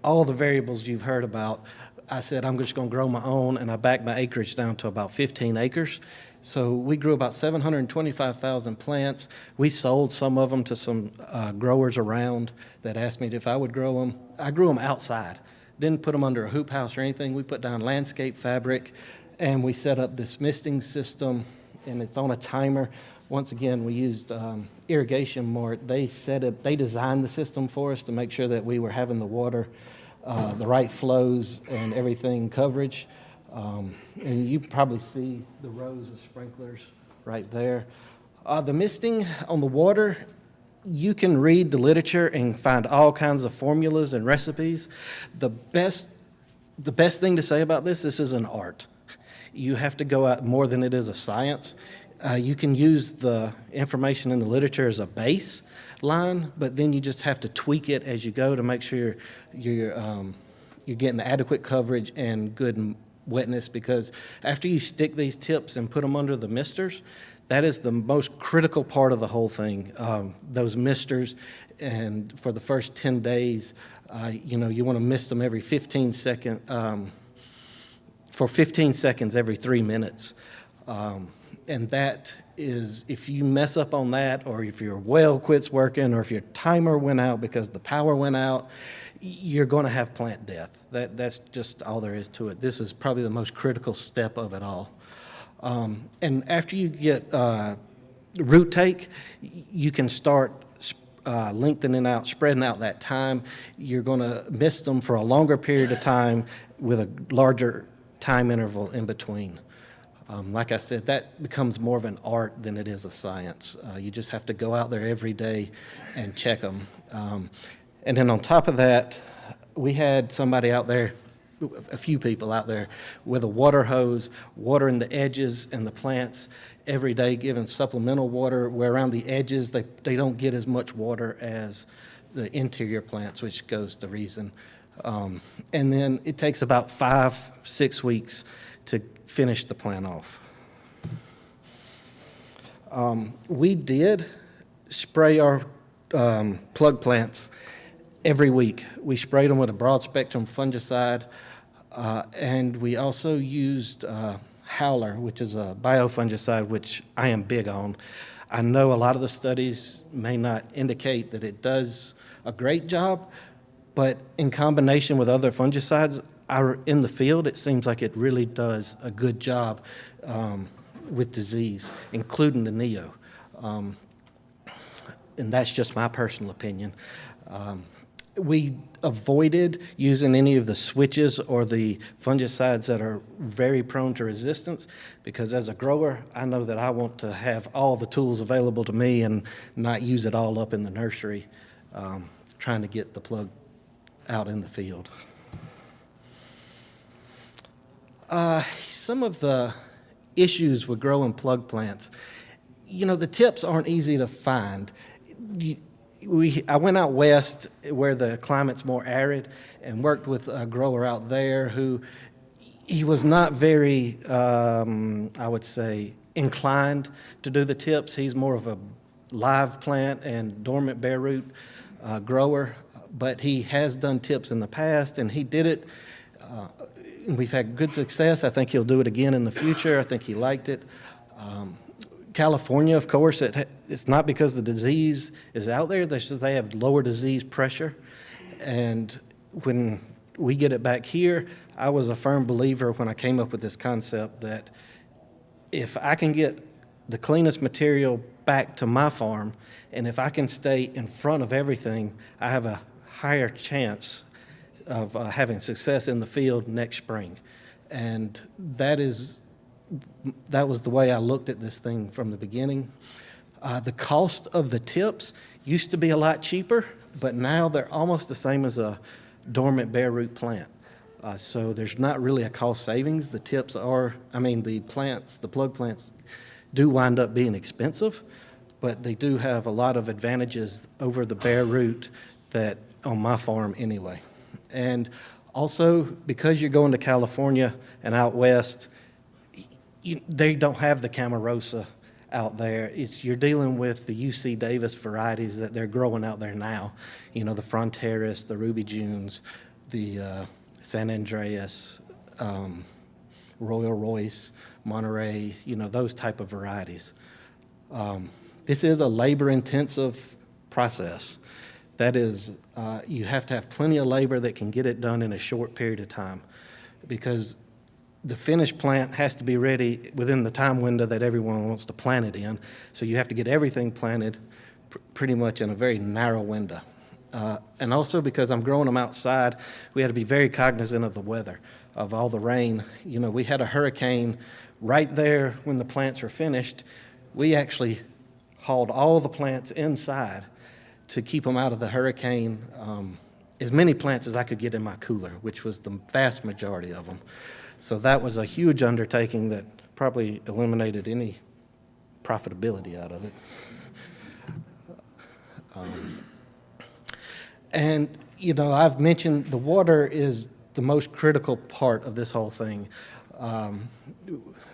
Speaker 6: all the variables you've heard about, I said I'm just going to grow my own, and I backed my acreage down to about 15 acres. So we grew about 725,000 plants. We sold some of them to some growers around that asked me if I would grow them. I grew them outside. Didn't put them under a hoop house or anything. We put down landscape fabric, and we set up this misting system, and it's on a timer. Once again, we used Irrigation Mart. They designed the system for us to make sure that we were having the water, the right flows and everything coverage. And you probably see the rows of sprinklers right there. The misting on the water, you can read the literature and find all kinds of formulas and recipes. The best thing to say about this is an art. You have to go out more than it is a science. You can use the information in the literature as a baseline, but then you just have to tweak it as you go to make sure you're getting adequate coverage and good wetness, because after you stick these tips and put them under the misters, that is the most critical part of the whole thing, those misters. And for the first 10 days, you want to mist them every 15 seconds, for 15 seconds every 3 minutes. And that is, if you mess up on that, or if your well quits working, or if your timer went out because the power went out, you're going to have plant death. That's just all there is to it. This is probably the most critical step of it all. And after you get root take, you can start lengthening out, spreading out that time. You're going to mist them for a longer period of time with a larger time interval in between. Like I said, that becomes more of an art than it is a science. You just have to go out there every day and check them. And then on top of that, we had somebody out there, a few people out there, with a water hose, watering the edges and the plants every day, giving supplemental water, where around the edges they don't get as much water as the interior plants, which goes to reason. And then it takes about 5-6 weeks to finish the plant off. We did spray our plug plants every week. We sprayed them with a broad spectrum fungicide, and we also used Howler, which is a biofungicide, which I am big on. I know a lot of the studies may not indicate that it does a great job, but in combination with other fungicides in the field, it seems like it really does a good job with disease, including the neo. And that's just my personal opinion. We avoided using any of the switches or the fungicides that are very prone to resistance, because as a grower, I know that I want to have all the tools available to me and not use it all up in the nursery, trying to get the plug out in the field. Some of the issues with growing plug plants. The tips aren't easy to find. I went out west where the climate's more arid and worked with a grower out there who he was not very, I would say, inclined to do the tips. He's more of a live plant and dormant bare root grower, but he has done tips in the past, and he did it. We've had good success. I think he'll do it again in the future. I think he liked it. California, of course, it's not because the disease is out there. They have lower disease pressure. And when we get it back here, I was a firm believer when I came up with this concept that if I can get the cleanest material back to my farm, and if I can stay in front of everything, I have a higher chance of having success in the field next spring. And that was the way I looked at this thing from the beginning. The cost of the tips used to be a lot cheaper, but now they're almost the same as a dormant bare root plant. So there's not really a cost savings. The tips are, the plug plants do wind up being expensive, but they do have a lot of advantages over the bare root that on my farm anyway. And also, because you're going to California and out west, they don't have the Camarosa out there. You're dealing with the UC Davis varieties that they're growing out there now. The Fronteras, the Ruby Junes, the San Andreas, Royal Royce, Monterey, those type of varieties. This is a labor-intensive process. That is, you have to have plenty of labor that can get it done in a short period of time, because the finished plant has to be ready within the time window that everyone wants to plant it in. So you have to get everything planted pretty much in a very narrow window. And also because I'm growing them outside, we had to be very cognizant of the weather, of all the rain. We had a hurricane right there when the plants were finished. We actually hauled all the plants inside to keep them out of the hurricane, as many plants as I could get in my cooler, which was the vast majority of them. So that was a huge undertaking that probably eliminated any profitability out of it. And, I've mentioned the water is the most critical part of this whole thing.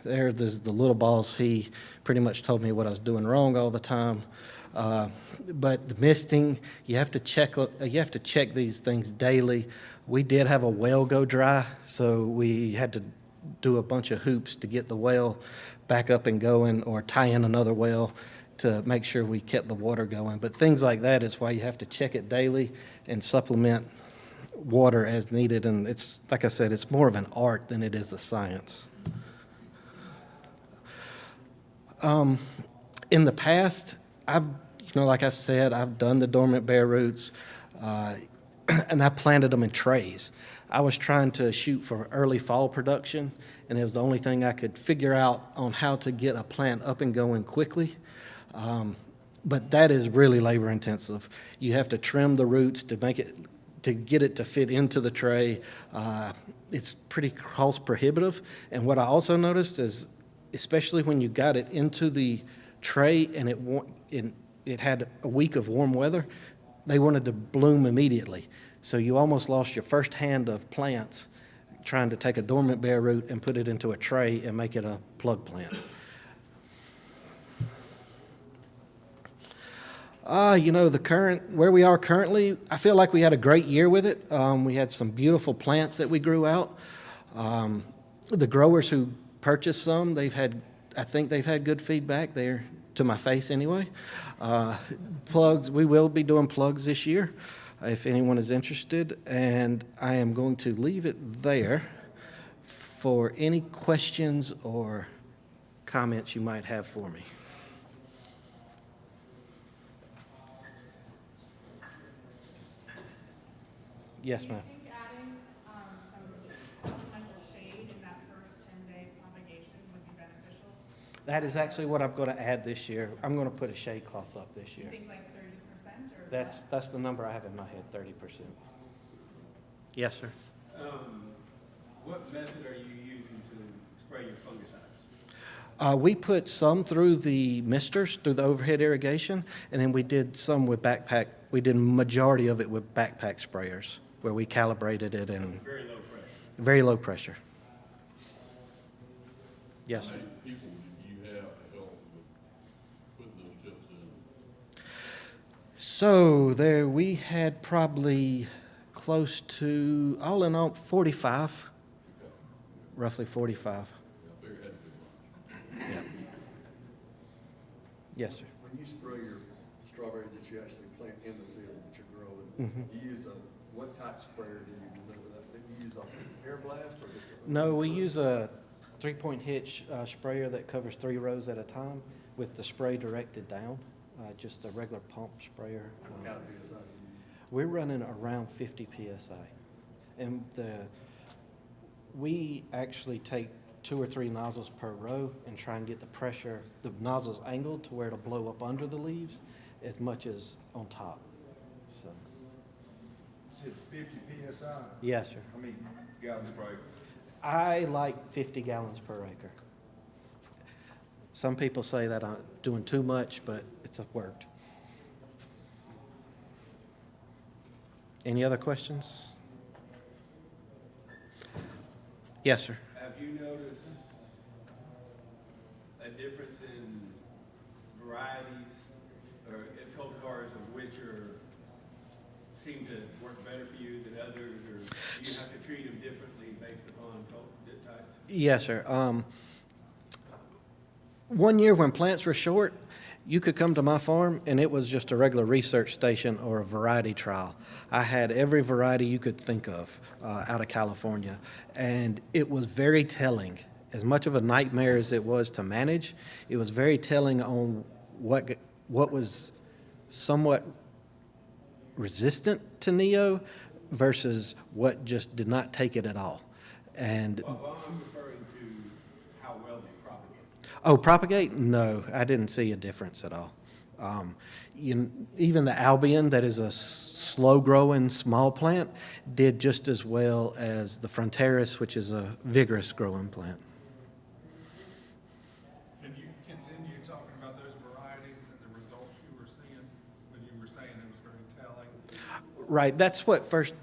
Speaker 6: There's the little boss. He pretty much told me what I was doing wrong all the time. But the misting, you have to check these things daily. We did have a well go dry, so we had to do a bunch of hoops to get the well back up and going, or tie in another well to make sure we kept the water going. But things like that is why you have to check it daily and supplement water as needed. And it's, like I said, it's more of an art than it is a science. In the past, like I said, I've done the dormant bare roots, and I planted them in trays. I was trying to shoot for early fall production, and it was the only thing I could figure out on how to get a plant up and going quickly. But that is really labor intensive. You have to trim the roots to get it to fit into the tray. It's pretty cost prohibitive. And what I also noticed is, especially when you got it into the tray and it had a week of warm weather, they wanted to bloom immediately. So you almost lost your first hand of plants trying to take a dormant bare root and put it into a tray and make it a plug plant. Where we are currently, I feel like we had a great year with it. We had some beautiful plants that we grew out. The growers who purchased some, I think they've had good feedback there, to my face anyway. Plugs, we will be doing plugs this year if anyone is interested, and I am going to leave it there for any questions or comments you might have for me. Yes, ma'am.
Speaker 7: Do you think adding some supplemental shade in that first 10-day propagation would be beneficial?
Speaker 6: That is actually what I'm going to add this year. I'm going to put a shade cloth up this
Speaker 7: Do
Speaker 6: year.
Speaker 7: you think like 30% or?
Speaker 6: That's the number I have in my head, 30%. Yes, sir.
Speaker 3: What method are you using to spray your fungicides?
Speaker 6: We put some through the misters, through the overhead irrigation, and then we did some with backpack. We did majority of it with backpack sprayers, where we calibrated it and
Speaker 3: Very low pressure.
Speaker 6: very low pressure. Yes, sir.
Speaker 8: How many people did you have to help with putting those tips in?
Speaker 6: So there, we had probably close to, all in all, 45, roughly 45.
Speaker 8: I figured it had to be much.
Speaker 6: Yeah. Yes, sir.
Speaker 4: When you spray your strawberries that you actually plant in the field that you're growing, you use what type sprayer do you deliver that? Do you use a air blast or just a?
Speaker 6: No, we use a 3-point hitch sprayer that covers 3 rows at a time with the spray directed down, just a regular pump sprayer.
Speaker 4: What kind of PSI do you use?
Speaker 6: We're running around 50 PSI. And we actually take 2 or 3 nozzles per row and try and get the pressure, the nozzles angled to where it'll blow up under the leaves as much as on top. So,
Speaker 9: You said 50 PSI?
Speaker 6: yes, sir.
Speaker 9: How many gallons per acre?
Speaker 6: I like 50 gallons per acre. Some people say that I'm doing too much, but it's worked. Any other questions? Yes, sir.
Speaker 3: Have you noticed a difference in varieties or cultivars of which seem to work better for you than others, or do you have to treat them differently based upon types?
Speaker 6: Yes, sir. One year when plants were short, you could come to my farm and it was just a regular research station or a variety trial. I had every variety you could think of out of California, and it was very telling. As much of a nightmare as it was to manage, it was very telling on what was somewhat resistant to Neo versus what just did not take it at all. And
Speaker 3: Well, I'm referring to how well they propagate.
Speaker 6: oh, propagate? No, I didn't see a difference at all. Even the Albion, that is a slow-growing small plant, did just as well as the Fronteras, which is a vigorous growing plant.
Speaker 7: Can you continue talking about those varieties and the results you were seeing when you were saying it was very telling?
Speaker 6: Right, that's what first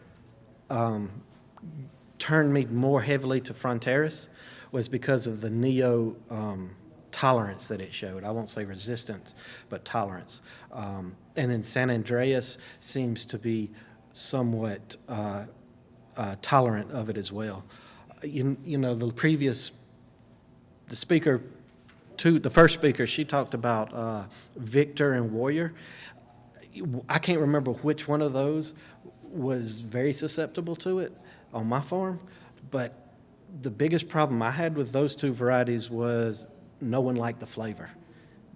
Speaker 6: turned me more heavily to Fronteras, was because of the Neo tolerance that it showed. I won't say resistance, but tolerance. And then San Andreas seems to be somewhat tolerant of it as well. You know, the first speaker, she talked about Victor and Warrior. I can't remember which one of those was very susceptible to it on my farm, but the biggest problem I had with those 2 varieties was no one liked the flavor.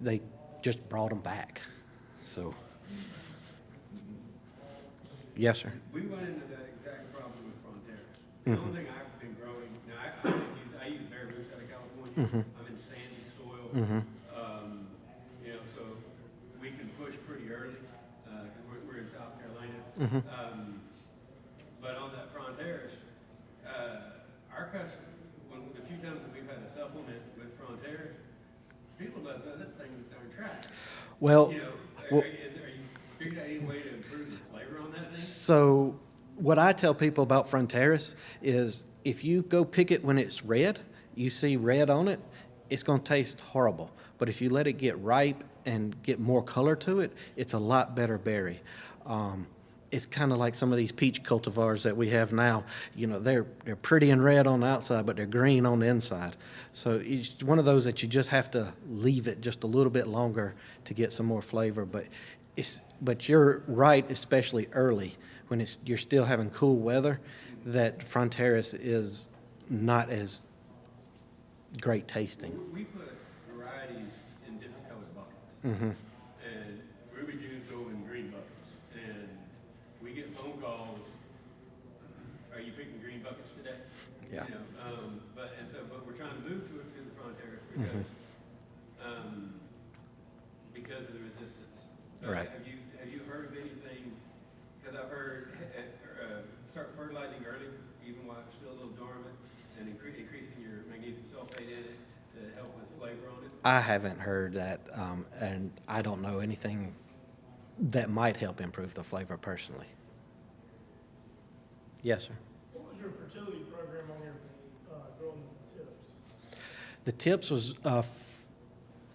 Speaker 6: They just brought them back. So, yes, sir.
Speaker 3: We run into that exact problem with Fronteras. The only thing I've been growing, now I use bare roots out of California. I'm in sandy soil. You know, so we can push pretty early, because we're in South Carolina. But on that Fronteras, our customers, the few times that we've had a supplement with Fronteras, people love that thing darn trash.
Speaker 6: Well,
Speaker 3: You know,
Speaker 6: well-
Speaker 3: are you figuring out any way to improve the flavor on that thing?
Speaker 6: So what I tell people about Fronteras is if you go pick it when it's red, you see red on it, it's going to taste horrible. But if you let it get ripe and get more color to it, it's a lot better berry. It's kind of like some of these peach cultivars that we have now. You know, they're pretty and red on the outside, but they're green on the inside. So it's one of those that you just have to leave it just a little bit longer to get some more flavor. But you're right, especially early when you're still having cool weather, that Fronteras is not as great tasting.
Speaker 3: We put varieties in different colored buckets. And Ruby Jews go in green buckets. And we get phone calls, are you picking green buckets today?
Speaker 6: Yeah.
Speaker 3: You know, but we're trying to move to the Fronteras because of the resistance.
Speaker 6: Right.
Speaker 3: Have you heard of anything, because I've heard start fertilizing early, even while it's still a little dormant, and increasing your magnesium sulfate in it, to help with flavor on it?
Speaker 6: I haven't heard that, and I don't know anything that might help improve the flavor personally. Yes, sir.
Speaker 10: What was your fertility program on your growing tips?
Speaker 6: The tips was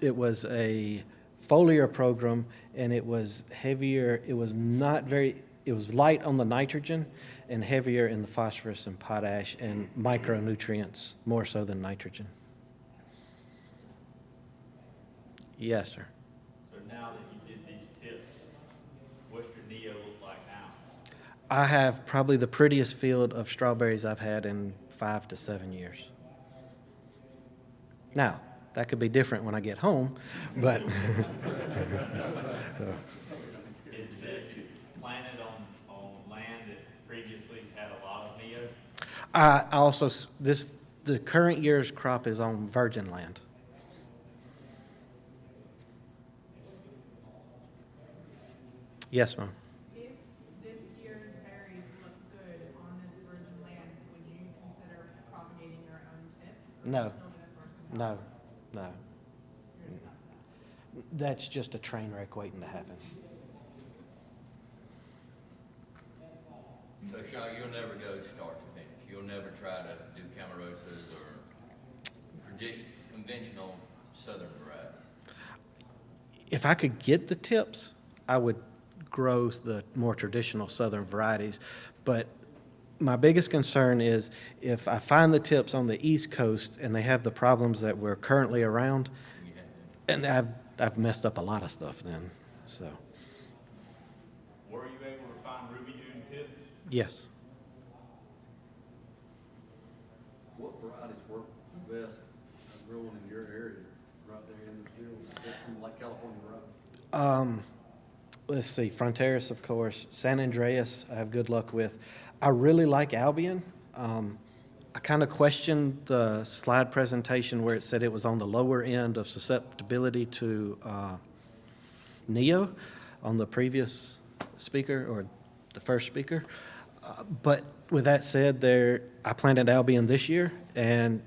Speaker 6: it was a foliar program, and it was heavier. It was not very. It was light on the nitrogen and heavier in the phosphorus and potash and micronutrients, more so than nitrogen. Yes, sir.
Speaker 11: So now that you did these tips, what's your Neo look like now?
Speaker 6: I have probably the prettiest field of strawberries I've had in 5 to 7 years. Now, that could be different when I get home, but
Speaker 11: Is this planted on land that previously had a lot of Neo?
Speaker 6: I also the current year's crop is on virgin land. Yes, ma'am.
Speaker 12: If this year's berries look good on this virgin land, would you consider propagating your own tips? Or
Speaker 6: No.
Speaker 12: are you still gonna source them out?
Speaker 6: No.
Speaker 12: You're just not that.
Speaker 6: That's just a train wreck waiting to happen.
Speaker 8: So Sean, you'll never go start to finish. You'll never try to do Camarosas or conventional southern varieties.
Speaker 6: If I could get the tips, I would grow the more traditional southern varieties. But my biggest concern is if I find the tips on the East Coast and they have the problems that we're currently around, and I've messed up a lot of stuff then. So
Speaker 11: Were you able to find Ruby June tips?
Speaker 6: yes.
Speaker 4: What varieties work best growing in your area, right there in the field? Is that from like California varieties?
Speaker 6: Let's see, Fronteras, of course. San Andreas, I have good luck with. I really like Albion. I kind of questioned the slide presentation where it said it was on the lower end of susceptibility to Neo on the previous speaker or the first speaker. But with that said, I planted Albion this year, and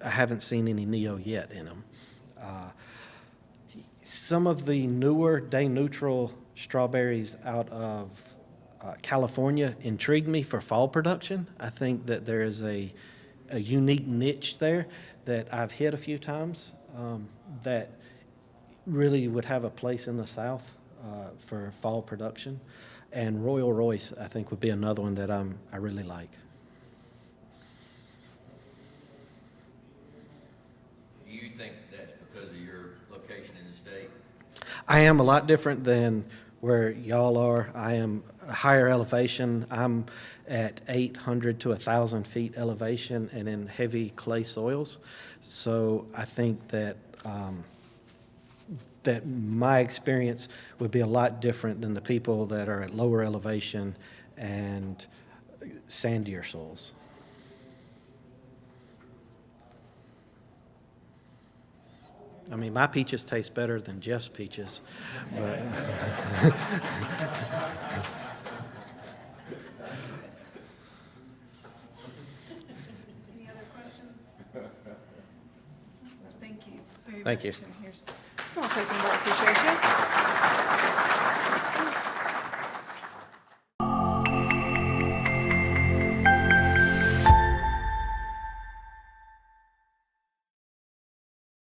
Speaker 6: I haven't seen any Neo yet in them. Some of the newer day-neutral strawberries out of California intrigued me for fall production. I think that there is a unique niche there that I've hit a few times that really would have a place in the South for fall production. And Royal Royce, I think, would be another one that I really like.
Speaker 8: Do you think that's because of your location in the state?
Speaker 6: I am a lot different than where y'all are. I am a higher elevation. I'm at 800 to 1,000 feet elevation and in heavy clay soils. So I think that that my experience would be a lot different than the people that are at lower elevation and sandier soils. I mean, my peaches taste better than Jeff's peaches, but
Speaker 1: Any other questions? Thank you very
Speaker 6: Thank you.
Speaker 1: much. And here's a small token of our appreciation.